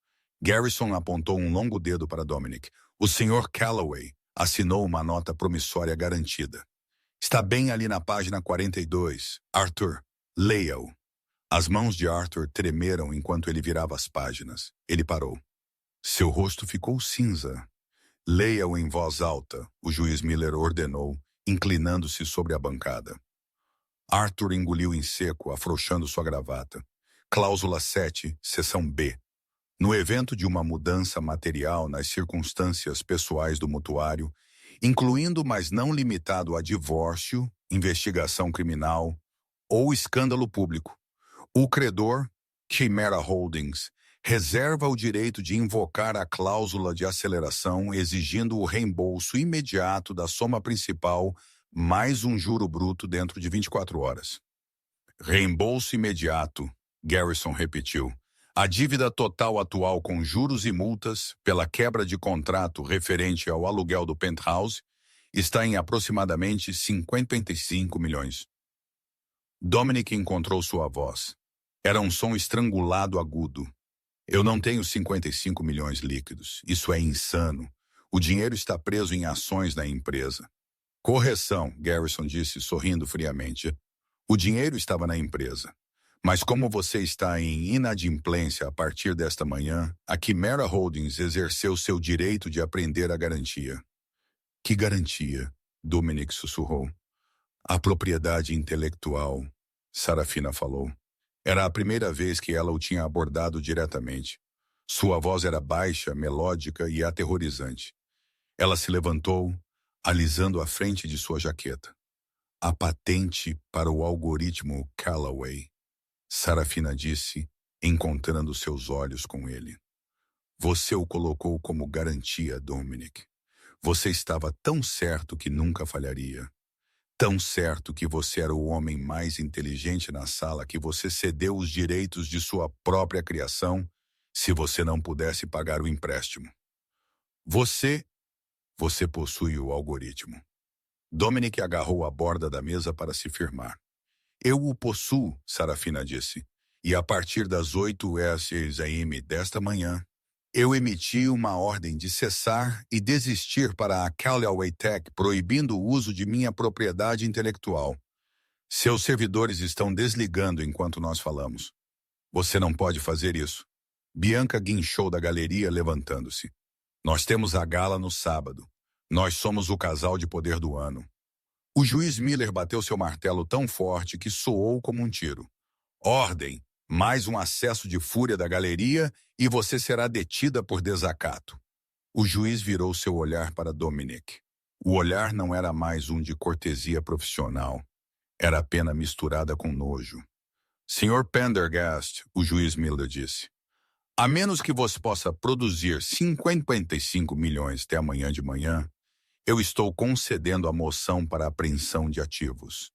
Garrison apontou um longo dedo para Dominic. O Sr. Calloway assinou uma nota promissória garantida. Está bem ali na página 42. Arthur, leia-o. As mãos de Arthur tremeram enquanto ele virava as páginas. Ele parou. Seu rosto ficou cinza. Leia-o em voz alta, o juiz Miller ordenou, inclinando-se sobre a bancada. Arthur engoliu em seco, afrouxando sua gravata. Cláusula 7, seção B. No evento de uma mudança material nas circunstâncias pessoais do mutuário, incluindo, mas não limitado a divórcio, investigação criminal ou escândalo público, o credor, Chimera Holdings, reserva o direito de invocar a cláusula de aceleração exigindo o reembolso imediato da soma principal mais um juro bruto dentro de 24 horas. Reembolso imediato, Garrison repetiu. A dívida total atual com juros e multas pela quebra de contrato referente ao aluguel do penthouse está em aproximadamente 55 milhões. Dominic encontrou sua voz. Era um som estrangulado agudo. Eu não tenho 55 milhões líquidos. Isso é insano. O dinheiro está preso em ações da empresa. Correção, Garrison disse, sorrindo friamente. O dinheiro estava na empresa. Mas como você está em inadimplência a partir desta manhã, a Chimera Holdings exerceu seu direito de apreender a garantia. Que garantia? Dominic sussurrou. A propriedade intelectual, Sarafina falou. Era a primeira vez que ela o tinha abordado diretamente. Sua voz era baixa, melódica e aterrorizante. Ela se levantou, alisando a frente de sua jaqueta. A patente para o algoritmo Calloway, Sarafina disse, encontrando seus olhos com ele. Você o colocou como garantia, Dominic. Você estava tão certo que nunca falharia. Tão certo que você era o homem mais inteligente na sala que você cedeu os direitos de sua própria criação se você não pudesse pagar o empréstimo. Você possui o algoritmo. Dominic agarrou a borda da mesa para se firmar. Eu o possuo, Sarafina disse, e a partir das 8 AM desta manhã, eu emiti uma ordem de cessar e desistir para a Calloway Tech, proibindo o uso de minha propriedade intelectual. Seus servidores estão desligando enquanto nós falamos. Você não pode fazer isso. Bianca guinchou da galeria, levantando-se. Nós temos a gala no sábado. Nós somos o casal de poder do ano. O juiz Miller bateu seu martelo tão forte que soou como um tiro. Ordem! Mais um acesso de fúria da galeria e você será detida por desacato. O juiz virou seu olhar para Dominic. O olhar não era mais um de cortesia profissional. Era apenas misturada com nojo. Sr. Pendergast, o juiz Miller disse, a menos que você possa produzir 55 milhões até amanhã de manhã, eu estou concedendo a moção para apreensão de ativos.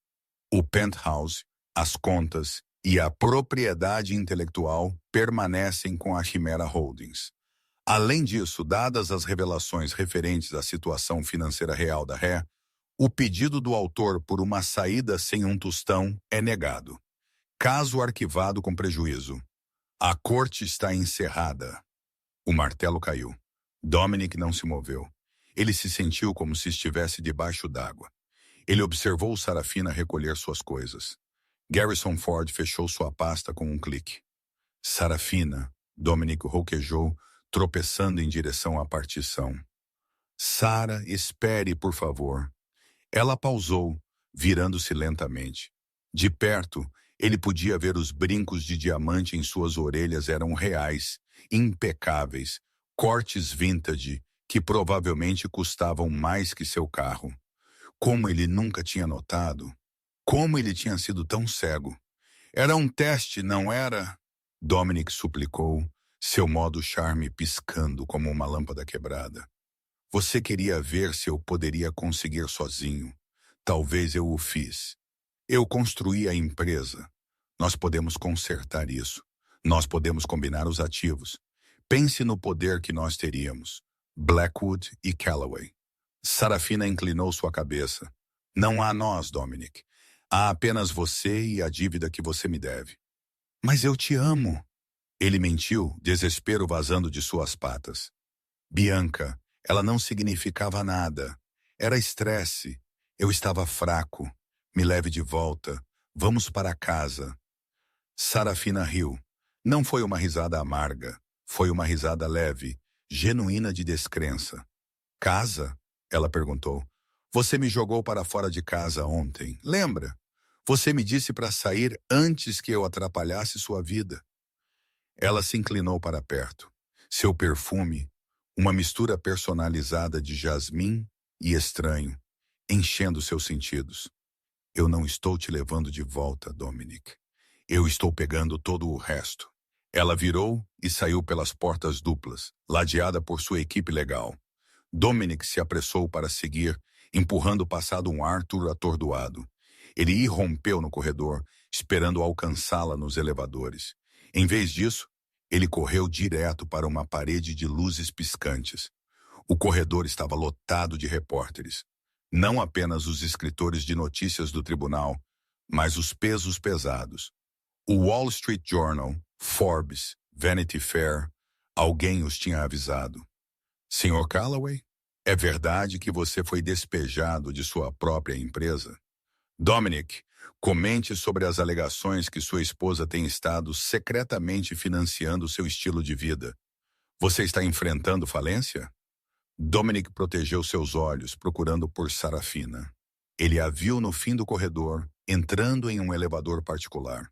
O penthouse, as contas e a propriedade intelectual permanecem com a Chimera Holdings. Além disso, dadas as revelações referentes à situação financeira real da ré, o pedido do autor por uma saída sem um tostão é negado. Caso arquivado com prejuízo. A corte está encerrada. O martelo caiu. Dominic não se moveu. Ele se sentiu como se estivesse debaixo d'água. Ele observou Sarafina recolher suas coisas. Garrison Ford fechou sua pasta com um clique. Sarafina, Dominic roquejou, tropeçando em direção à partição. Sara, espere, por favor. Ela pausou, virando-se lentamente. De perto, ele podia ver os brincos de diamante em suas orelhas eram reais, impecáveis, cortes vintage que provavelmente custavam mais que seu carro. Como ele nunca tinha notado? Como ele tinha sido tão cego? Era um teste, não era? Dominic suplicou, seu modo charme piscando como uma lâmpada quebrada. Você queria ver se eu poderia conseguir sozinho. Talvez eu o fiz. Eu construí a empresa. Nós podemos consertar isso. Nós podemos combinar os ativos. Pense no poder que nós teríamos. Blackwood e Callaway. Sarafina inclinou sua cabeça. Não há nós, Dominic. Há apenas você e a dívida que você me deve. Mas eu te amo. Ele mentiu, desespero vazando de suas patas. Bianca, ela não significava nada. Era estresse. Eu estava fraco. Me leve de volta. Vamos para casa. Sarafina riu. Não foi uma risada amarga. Foi uma risada leve, genuína de descrença. Casa? Ela perguntou. Você me jogou para fora de casa ontem, lembra? Você me disse para sair antes que eu atrapalhasse sua vida. Ela se inclinou para perto. Seu perfume, uma mistura personalizada de jasmim e estranho, enchendo seus sentidos. Eu não estou te levando de volta, Dominic. Eu estou pegando todo o resto. Ela virou e saiu pelas portas duplas, ladeada por sua equipe legal. Dominic se apressou para seguir, empurrando o passado um Arthur atordoado. Ele irrompeu no corredor, esperando alcançá-la nos elevadores. Em vez disso, ele correu direto para uma parede de luzes piscantes. O corredor estava lotado de repórteres. Não apenas os escritores de notícias do tribunal, mas os pesos pesados. O Wall Street Journal, Forbes, Vanity Fair, alguém os tinha avisado. Sr. Callaway, é verdade que você foi despejado de sua própria empresa? Dominic, comente sobre as alegações que sua esposa tem estado secretamente financiando seu estilo de vida. Você está enfrentando falência? Dominic protegeu seus olhos, procurando por Sarafina. Ele a viu no fim do corredor, entrando em um elevador particular.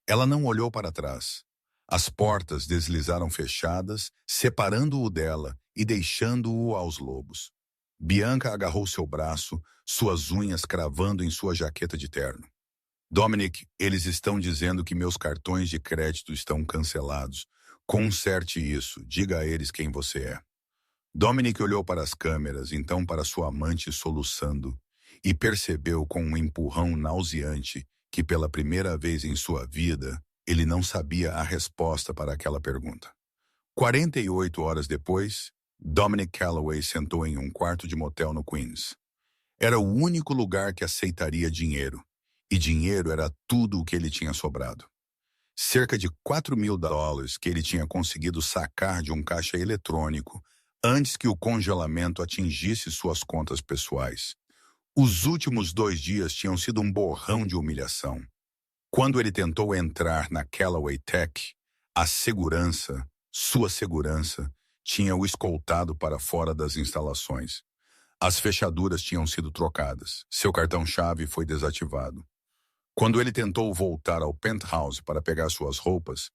Ela não olhou para trás. As portas deslizaram fechadas, separando-o dela e deixando-o aos lobos. Bianca agarrou seu braço, suas unhas cravando em sua jaqueta de terno. Dominic, eles estão dizendo que meus cartões de crédito estão cancelados. Conserte isso, diga a eles quem você é. Dominic olhou para as câmeras, então para sua amante soluçando, e percebeu com um empurrão nauseante que pela primeira vez em sua vida, ele não sabia a resposta para aquela pergunta. 48 horas depois, Dominic Callaway sentou em um quarto de motel no Queens. Era o único lugar que aceitaria dinheiro, e dinheiro era tudo o que ele tinha sobrado. Cerca de $4.000 que ele tinha conseguido sacar de um caixa eletrônico antes que o congelamento atingisse suas contas pessoais. Os últimos 2 dias tinham sido um borrão de humilhação. Quando ele tentou entrar na Callaway Tech, a segurança, sua segurança, tinha o escoltado para fora das instalações. As fechaduras tinham sido trocadas. Seu cartão-chave foi desativado. Quando ele tentou voltar ao penthouse para pegar suas roupas,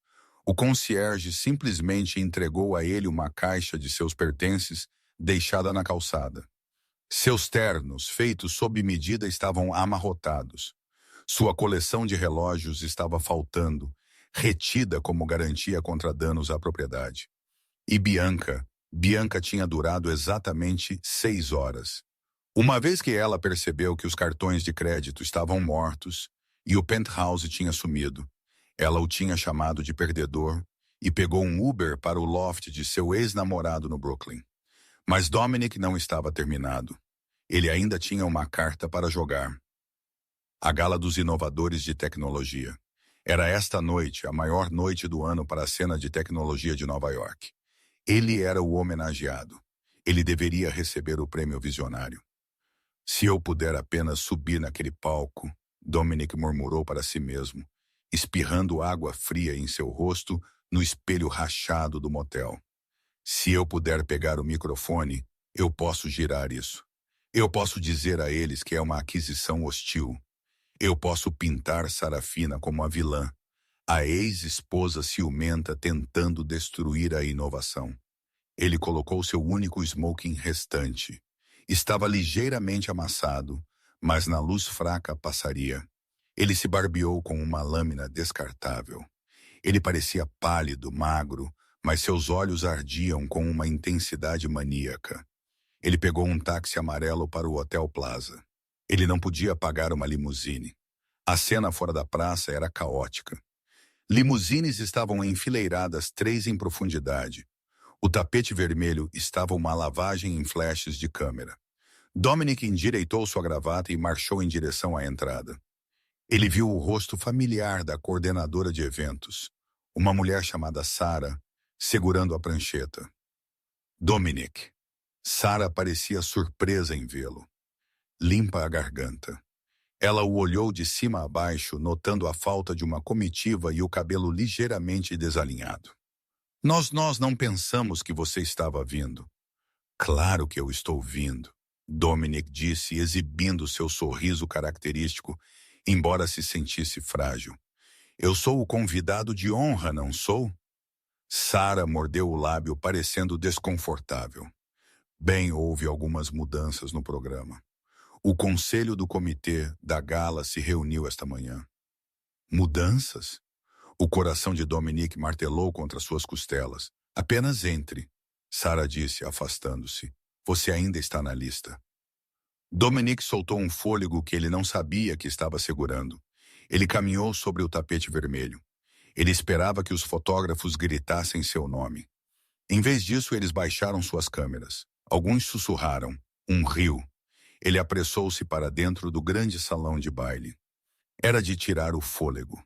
o concierge simplesmente entregou a ele uma caixa de seus pertences deixada na calçada. Seus ternos, feitos sob medida, estavam amarrotados. Sua coleção de relógios estava faltando, retida como garantia contra danos à propriedade. E Bianca tinha durado exatamente 6 horas. Uma vez que ela percebeu que os cartões de crédito estavam mortos e o penthouse tinha sumido, ela o tinha chamado de perdedor e pegou um Uber para o loft de seu ex-namorado no Brooklyn. Mas Dominic não estava terminado. Ele ainda tinha uma carta para jogar. A Gala dos Inovadores de Tecnologia. Era esta noite a maior noite do ano para a cena de tecnologia de Nova York. Ele era o homenageado. Ele deveria receber o prêmio visionário. Se eu puder apenas subir naquele palco, Dominic murmurou para si mesmo, espirrando água fria em seu rosto no espelho rachado do motel. Se eu puder pegar o microfone, eu posso girar isso. Eu posso dizer a eles que é uma aquisição hostil. Eu posso pintar Sarafina como a vilã, a ex-esposa ciumenta tentando destruir a inovação. Ele colocou seu único smoking restante. Estava ligeiramente amassado, mas na luz fraca passaria. Ele se barbeou com uma lâmina descartável. Ele parecia pálido, magro, mas seus olhos ardiam com uma intensidade maníaca. Ele pegou um táxi amarelo para o Hotel Plaza. Ele não podia pagar uma limusine. A cena fora da praça era caótica. Limusines estavam enfileiradas 3 em profundidade. O tapete vermelho estava uma lavagem em flashes de câmera. Dominic endireitou sua gravata e marchou em direção à entrada. Ele viu o rosto familiar da coordenadora de eventos, uma mulher chamada Sarah, segurando a prancheta. Dominic. Sarah parecia surpresa em vê-lo. Limpa a garganta. Ela o olhou de cima a baixo, notando a falta de uma comitiva e o cabelo ligeiramente desalinhado. Nós não pensamos que você estava vindo. Claro que eu estou vindo, Dominic disse, exibindo seu sorriso característico, embora se sentisse frágil. Eu sou o convidado de honra, não sou? Sarah mordeu o lábio, parecendo desconfortável. Bem, houve algumas mudanças no programa. O conselho do comitê da gala se reuniu esta manhã. Mudanças? O coração de Dominic martelou contra suas costelas. Apenas entre, Sarah disse, afastando-se. Você ainda está na lista. Dominic soltou um fôlego que ele não sabia que estava segurando. Ele caminhou sobre o tapete vermelho. Ele esperava que os fotógrafos gritassem seu nome. Em vez disso, eles baixaram suas câmeras. Alguns sussurraram. Um riu. Ele apressou-se para dentro do grande salão de baile. Era de tirar o fôlego.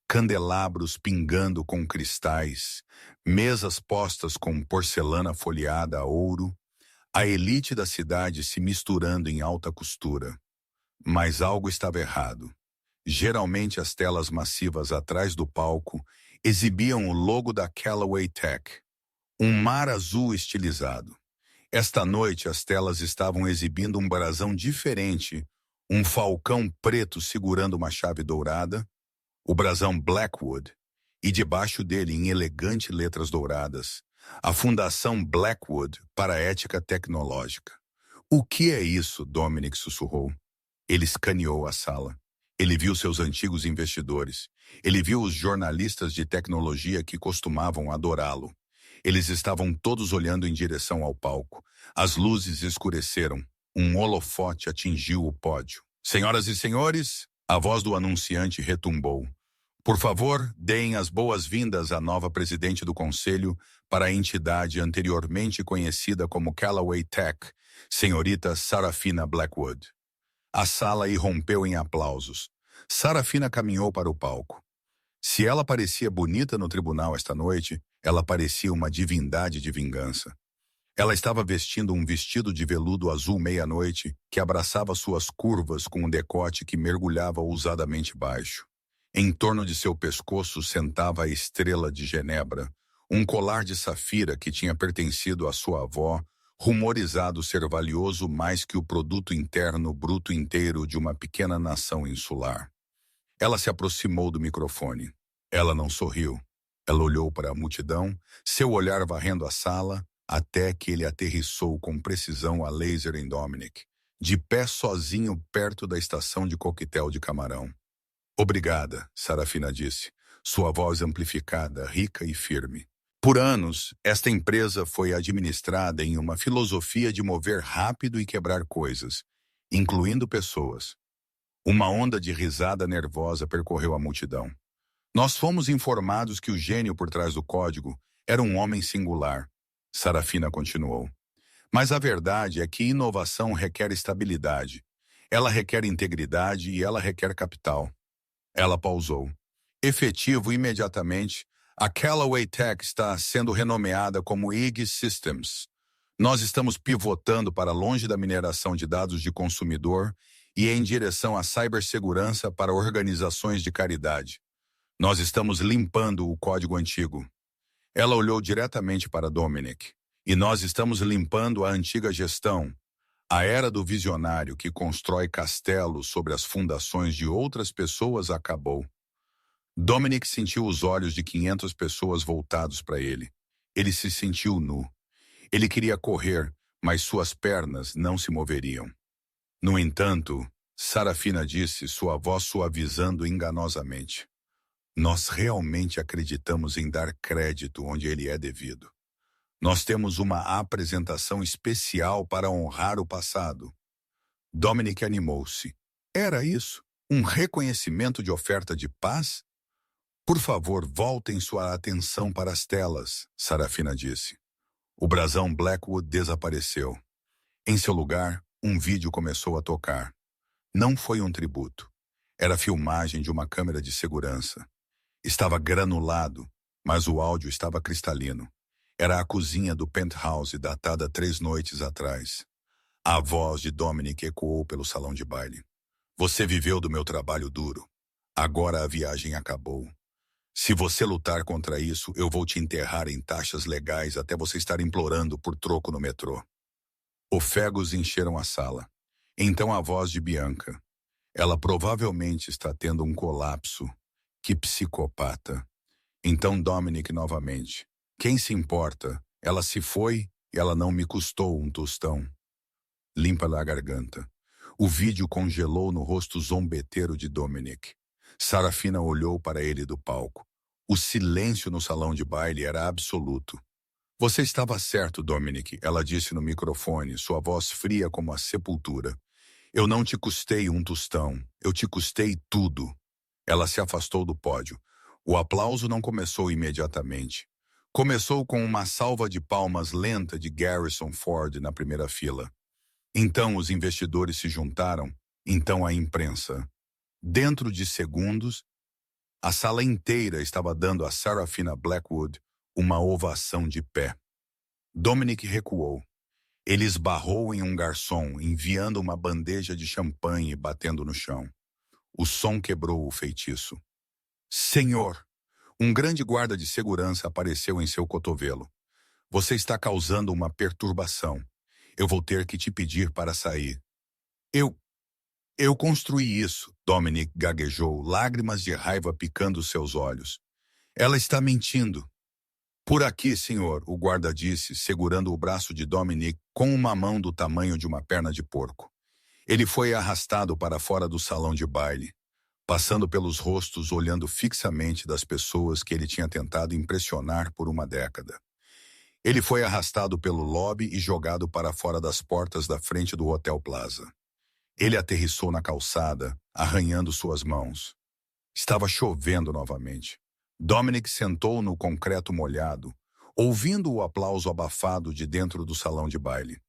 Candelabros pingando com cristais, mesas postas com porcelana folheada a ouro, a elite da cidade se misturando em alta costura. Mas algo estava errado. Geralmente as telas massivas atrás do palco exibiam o logo da Callaway Tech, um mar azul estilizado. Esta noite as telas estavam exibindo um brasão diferente, um falcão preto segurando uma chave dourada, o brasão Blackwood, e debaixo dele, em elegante letras douradas, a Fundação Blackwood para a Ética Tecnológica. O que é isso? Dominic sussurrou. Ele escaneou a sala. Ele viu seus antigos investidores. Ele viu os jornalistas de tecnologia que costumavam adorá-lo. Eles estavam todos olhando em direção ao palco. As luzes escureceram. Um holofote atingiu o pódio. Senhoras e senhores, a voz do anunciante retumbou. Por favor, deem as boas-vindas à nova presidente do conselho para a entidade anteriormente conhecida como Callaway Tech, senhorita Sarafina Blackwood. A sala irrompeu em aplausos. Sarafina caminhou para o palco. Se ela parecia bonita no tribunal esta noite, ela parecia uma divindade de vingança. Ela estava vestindo um vestido de veludo azul meia-noite que abraçava suas curvas com um decote que mergulhava ousadamente baixo. Em torno de seu pescoço sentava a estrela de Genebra, um colar de safira que tinha pertencido à sua avó, rumorizado ser valioso mais que o produto interno bruto inteiro de uma pequena nação insular. Ela se aproximou do microfone. Ela não sorriu. Ela olhou para a multidão, seu olhar varrendo a sala, até que ele aterrissou com precisão a laser em Dominic, de pé sozinho perto da estação de coquetel de camarão. Obrigada, Sarafina disse, sua voz amplificada, rica e firme. Por anos, esta empresa foi administrada em uma filosofia de mover rápido e quebrar coisas, incluindo pessoas. Uma onda de risada nervosa percorreu a multidão. Nós fomos informados que o gênio por trás do código era um homem singular, Sarafina continuou. Mas a verdade é que inovação requer estabilidade. Ela requer integridade e ela requer capital. Ela pausou. Efetivo imediatamente, a Callaway Tech está sendo renomeada como IG Systems. Nós estamos pivotando para longe da mineração de dados de consumidor e em direção à cibersegurança para organizações de caridade. Nós estamos limpando o código antigo. Ela olhou diretamente para Dominic. E nós estamos limpando a antiga gestão, a era do visionário que constrói castelos sobre as fundações de outras pessoas acabou. Dominic sentiu os olhos de 500 pessoas voltados para ele. Ele se sentiu nu. Ele queria correr, mas suas pernas não se moveriam. No entanto, Sarafina disse, sua voz suavizando enganosamente. Nós realmente acreditamos em dar crédito onde ele é devido. Nós temos uma apresentação especial para honrar o passado. Dominic animou-se. Era isso? Um reconhecimento de oferta de paz? Por favor, voltem sua atenção para as telas, Sarafina disse. O brasão Blackwood desapareceu. Em seu lugar, um vídeo começou a tocar. Não foi um tributo. Era a filmagem de uma câmera de segurança. Estava granulado, mas o áudio estava cristalino. Era a cozinha do penthouse datada 3 noites atrás. A voz de Dominic ecoou pelo salão de baile. Você viveu do meu trabalho duro. Agora a viagem acabou. Se você lutar contra isso, eu vou te enterrar em taxas legais até você estar implorando por troco no metrô. Ofegos encheram a sala. Então a voz de Bianca. Ela provavelmente está tendo um colapso. Que psicopata. Então Dominic novamente. Quem se importa? Ela se foi e ela não me custou um tostão. Limpa-lhe a garganta. O vídeo congelou no rosto zombeteiro de Dominic. Sarafina olhou para ele do palco. O silêncio no salão de baile era absoluto. Você estava certo, Dominic, ela disse no microfone, sua voz fria como a sepultura. Eu não te custei um tostão, eu te custei tudo. Ela se afastou do pódio. O aplauso não começou imediatamente. Começou com uma salva de palmas lenta de Garrison Ford na primeira fila. Então os investidores se juntaram, então a imprensa. Dentro de segundos, a sala inteira estava dando a Sarafina Blackwood uma ovação de pé. Dominic recuou. Ele esbarrou em um garçom, enviando uma bandeja de champanhe batendo no chão. O som quebrou o feitiço. Senhor! Um grande guarda de segurança apareceu em seu cotovelo. Você está causando uma perturbação. Eu vou ter que te pedir para sair. Eu construí isso, Dominic gaguejou, lágrimas de raiva picando seus olhos. Ela está mentindo. Por aqui, senhor, o guarda disse, segurando o braço de Dominic com uma mão do tamanho de uma perna de porco. Ele foi arrastado para fora do salão de baile, passando pelos rostos olhando fixamente das pessoas que ele tinha tentado impressionar por uma década. Ele foi arrastado pelo lobby e jogado para fora das portas da frente do Hotel Plaza. Ele aterrissou na calçada, arranhando suas mãos. Estava chovendo novamente. Dominic sentou no concreto molhado, ouvindo o aplauso abafado de dentro do salão de baile.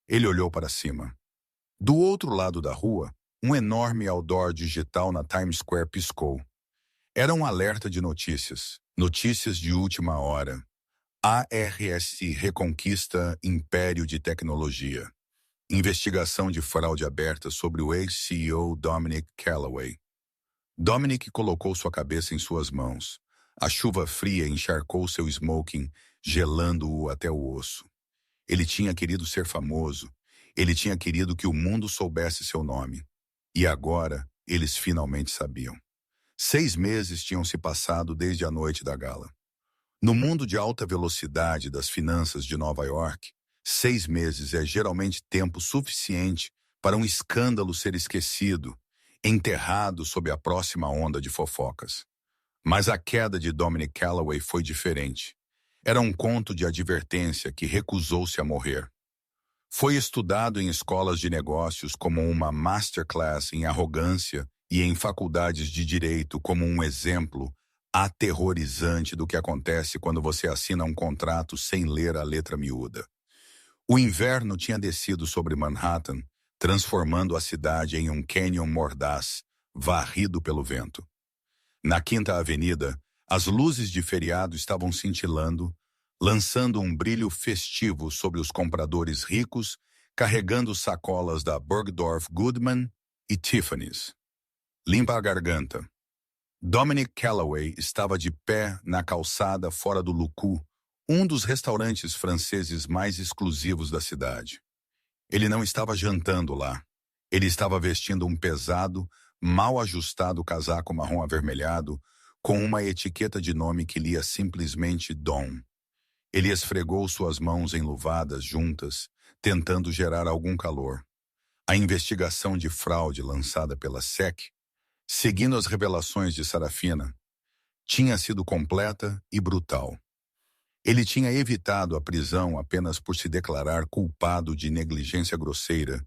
Ele olhou para cima. Do outro lado da rua, um enorme outdoor digital na Times Square piscou. Era um alerta de notícias. Notícias de última hora. ARS reconquista império de tecnologia. Investigação de fraude aberta sobre o ex-CEO Dominic Callaway. Dominic colocou sua cabeça em suas mãos. A chuva fria encharcou seu smoking, gelando-o até o osso. Ele tinha querido ser famoso. Ele tinha querido que o mundo soubesse seu nome. E agora, eles finalmente sabiam. 6 meses tinham se passado desde a noite da gala. No mundo de alta velocidade das finanças de Nova York, 6 meses é geralmente tempo suficiente para um escândalo ser esquecido, enterrado sob a próxima onda de fofocas. Mas a queda de Dominic Callaway foi diferente. Era um conto de advertência que recusou-se a morrer. Foi estudado em escolas de negócios como uma masterclass em arrogância e em faculdades de direito como um exemplo aterrorizante do que acontece quando você assina um contrato sem ler a letra miúda. O inverno tinha descido sobre Manhattan, transformando a cidade em um cânion mordaz, varrido pelo vento. Na Quinta Avenida, as luzes de feriado estavam cintilando, lançando um brilho festivo sobre os compradores ricos, carregando sacolas da Bergdorf Goodman e Tiffany's. Limpa a garganta. Dominic Calloway estava de pé na calçada fora do Lucu, um dos restaurantes franceses mais exclusivos da cidade. Ele não estava jantando lá. Ele estava vestindo um pesado, mal ajustado casaco marrom avermelhado, com uma etiqueta de nome que lia simplesmente Dom. Ele esfregou suas mãos enluvadas juntas, tentando gerar algum calor. A investigação de fraude lançada pela SEC, seguindo as revelações de Sarafina, tinha sido completa e brutal. Ele tinha evitado a prisão apenas por se declarar culpado de negligência grosseira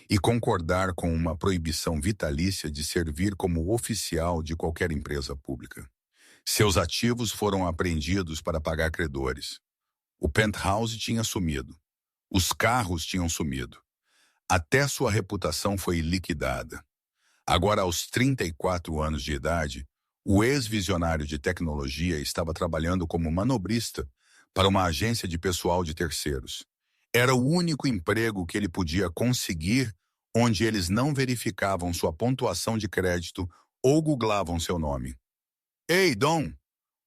e concordar com uma proibição vitalícia de servir como oficial de qualquer empresa pública. Seus ativos foram apreendidos para pagar credores. O penthouse tinha sumido. Os carros tinham sumido. Até sua reputação foi liquidada. Agora, aos 34 anos de idade, o ex-visionário de tecnologia estava trabalhando como manobrista para uma agência de pessoal de terceiros. Era o único emprego que ele podia conseguir onde eles não verificavam sua pontuação de crédito ou googlavam seu nome. Ei, Dom!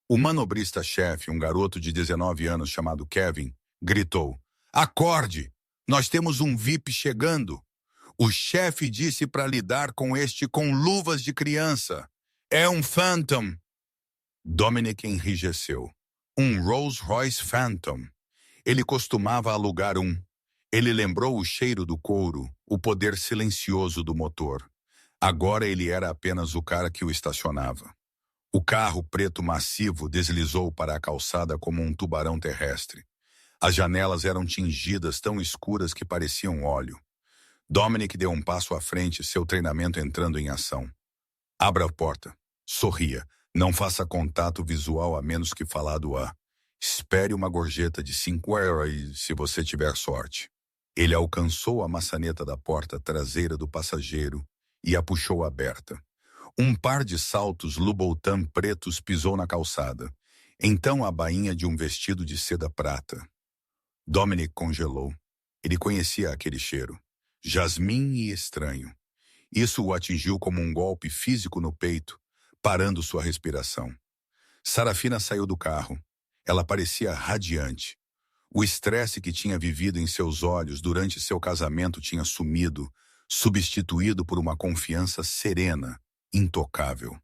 O manobrista-chefe, um garoto de 19 anos chamado Kevin, gritou. Acorde! Nós temos um VIP chegando! O chefe disse para lidar com este com luvas de criança. É um Phantom! Dominic enrijeceu. Um Rolls-Royce Phantom. Ele costumava alugar um. Ele lembrou o cheiro do couro, o poder silencioso do motor. Agora ele era apenas o cara que o estacionava. O carro preto massivo deslizou para a calçada como um tubarão terrestre. As janelas eram tingidas tão escuras que pareciam óleo. Dominic deu um passo à frente, seu treinamento entrando em ação. Abra a porta. Sorria. Não faça contato visual a menos que falado a. Espere uma gorjeta de 5 euros se você tiver sorte. Ele alcançou a maçaneta da porta traseira do passageiro e a puxou aberta. Um par de saltos Louboutin pretos pisou na calçada. Então a bainha de um vestido de seda prata. Dominic congelou. Ele conhecia aquele cheiro. Jasmim e estranho. Isso o atingiu como um golpe físico no peito, parando sua respiração. Sarafina saiu do carro. Ela parecia radiante. O estresse que tinha vivido em seus olhos durante seu casamento tinha sumido, substituído por uma confiança serena, intocável.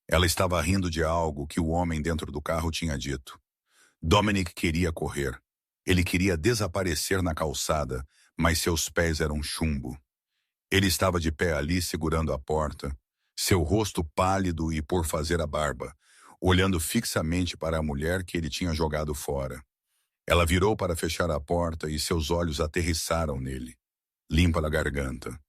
Ela estava rindo de algo que o homem dentro do carro tinha dito. Dominic queria correr. Ele queria desaparecer na calçada, mas seus pés eram chumbo. Ele estava de pé ali segurando a porta, seu rosto pálido e por fazer a barba, olhando fixamente para a mulher que ele tinha jogado fora. Ela virou para fechar a porta e seus olhos aterrissaram nele. Limpa a garganta.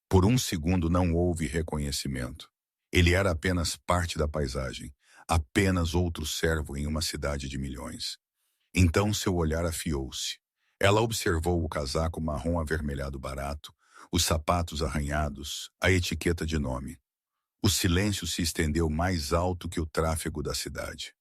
Por um segundo não houve reconhecimento. Ele era apenas parte da paisagem, apenas outro servo em uma cidade de milhões. Então seu olhar afiou-se. Ela observou o casaco marrom avermelhado barato, os sapatos arranhados, a etiqueta de nome. O silêncio se estendeu mais alto que o tráfego da cidade.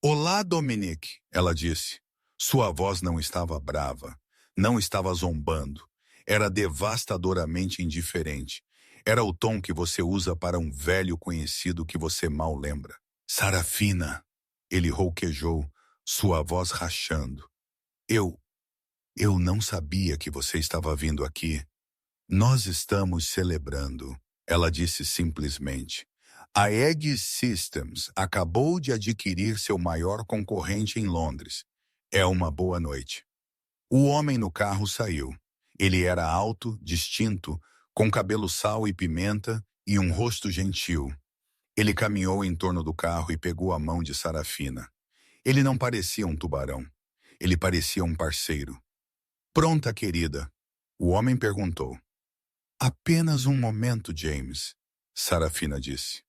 Olá, Dominic, ela disse. Sua voz não estava brava, não estava zombando. Era devastadoramente indiferente. Era o tom que você usa para um velho conhecido que você mal lembra. Sarafina, ele rouquejou, sua voz rachando. Eu não sabia que você estava vindo aqui. Nós estamos celebrando, ela disse simplesmente. A Egg Systems acabou de adquirir seu maior concorrente em Londres. É uma boa noite. O homem no carro saiu. Ele era alto, distinto, com cabelo sal e pimenta e um rosto gentil. Ele caminhou em torno do carro e pegou a mão de Sarafina. Ele não parecia um tubarão. Ele parecia um parceiro. Pronta, querida. O homem perguntou. Apenas um momento, James, Sarafina disse.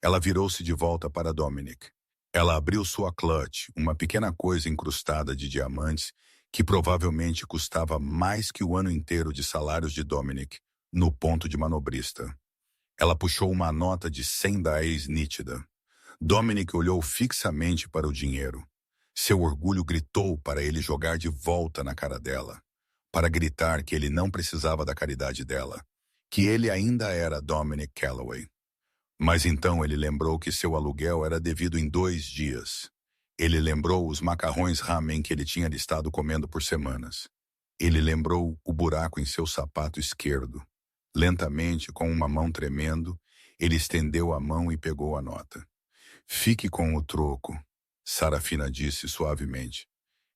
Ela virou-se de volta para Dominic. Ela abriu sua clutch, uma pequena coisa incrustada de diamantes que provavelmente custava mais que o ano inteiro de salários de Dominic, no ponto de manobrista. Ela puxou uma nota de 100 dólares nítida. Dominic olhou fixamente para o dinheiro. Seu orgulho gritou para ele jogar de volta na cara dela, para gritar que ele não precisava da caridade dela, que ele ainda era Dominic Calloway. Mas então ele lembrou que seu aluguel era devido em 2 dias. Ele lembrou os macarrões ramen que ele tinha estado comendo por semanas. Ele lembrou o buraco em seu sapato esquerdo. Lentamente, com uma mão tremendo, ele estendeu a mão e pegou a nota. Fique com o troco, Sarafina disse suavemente.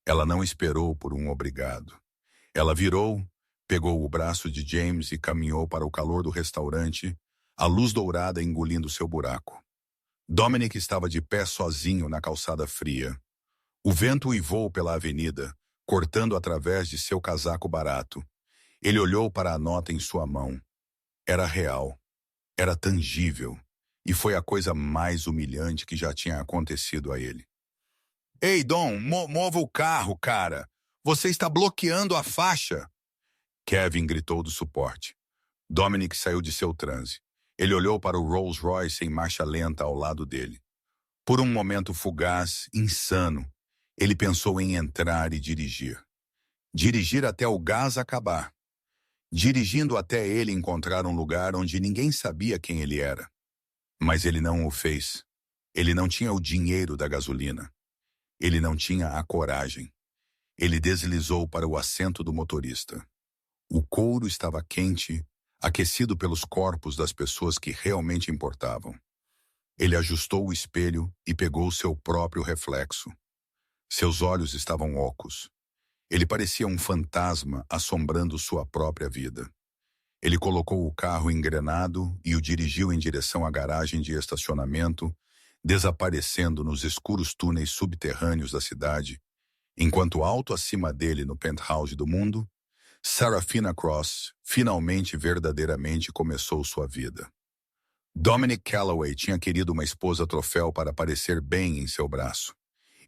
Ela não esperou por um obrigado. Ela virou, pegou o braço de James e caminhou para o calor do restaurante, a luz dourada engolindo seu buraco. Dominic estava de pé sozinho na calçada fria. O vento uivou pela avenida, cortando através de seu casaco barato. Ele olhou para a nota em sua mão. Era real. Era tangível. E foi a coisa mais humilhante que já tinha acontecido a ele. Ei, Dom, mova o carro, cara! Você está bloqueando a faixa! Kevin gritou do suporte. Dominic saiu de seu transe. Ele olhou para o Rolls Royce em marcha lenta ao lado dele. Por um momento fugaz, insano, ele pensou em entrar e dirigir. Dirigir até o gás acabar. Dirigindo até ele encontrar um lugar onde ninguém sabia quem ele era. Mas ele não o fez. Ele não tinha o dinheiro da gasolina. Ele não tinha a coragem. Ele deslizou para o assento do motorista. O couro estava quente, aquecido pelos corpos das pessoas que realmente importavam. Ele ajustou o espelho e pegou seu próprio reflexo. Seus olhos estavam ocos. Ele parecia um fantasma assombrando sua própria vida. Ele colocou o carro engrenado e o dirigiu em direção à garagem de estacionamento, desaparecendo nos escuros túneis subterrâneos da cidade, enquanto alto acima dele no penthouse do mundo, Sarafina Cross finalmente verdadeiramente começou sua vida. Dominic Calloway tinha querido uma esposa troféu para parecer bem em seu braço.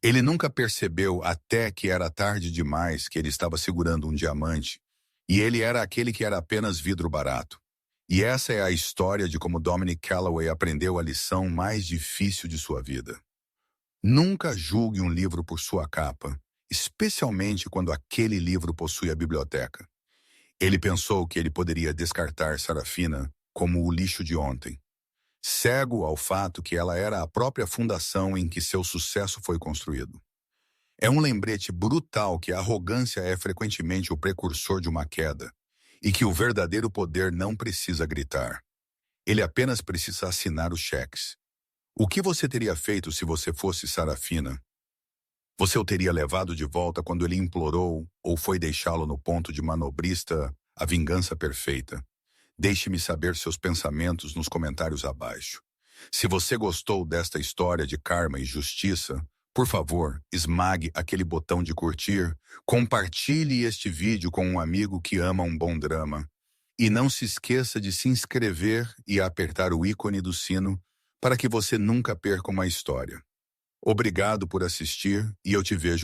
Ele nunca percebeu até que era tarde demais que ele estava segurando um diamante, e ele era aquele que era apenas vidro barato. E essa é a história de como Dominic Calloway aprendeu a lição mais difícil de sua vida. Nunca julgue um livro por sua capa, especialmente quando aquele livro possui a biblioteca. Ele pensou que ele poderia descartar Sarafina como o lixo de ontem, cego ao fato que ela era a própria fundação em que seu sucesso foi construído. É um lembrete brutal que a arrogância é frequentemente o precursor de uma queda, e que o verdadeiro poder não precisa gritar. Ele apenas precisa assinar os cheques. O que você teria feito se você fosse Sarafina? Você o teria levado de volta quando ele implorou ou foi deixá-lo no ponto de manobrista, a vingança perfeita? Deixe-me saber seus pensamentos nos comentários abaixo. Se você gostou desta história de karma e justiça, por favor, esmague aquele botão de curtir, compartilhe este vídeo com um amigo que ama um bom drama. E não se esqueça de se inscrever e apertar o ícone do sino para que você nunca perca uma história. Obrigado por assistir e eu te vejo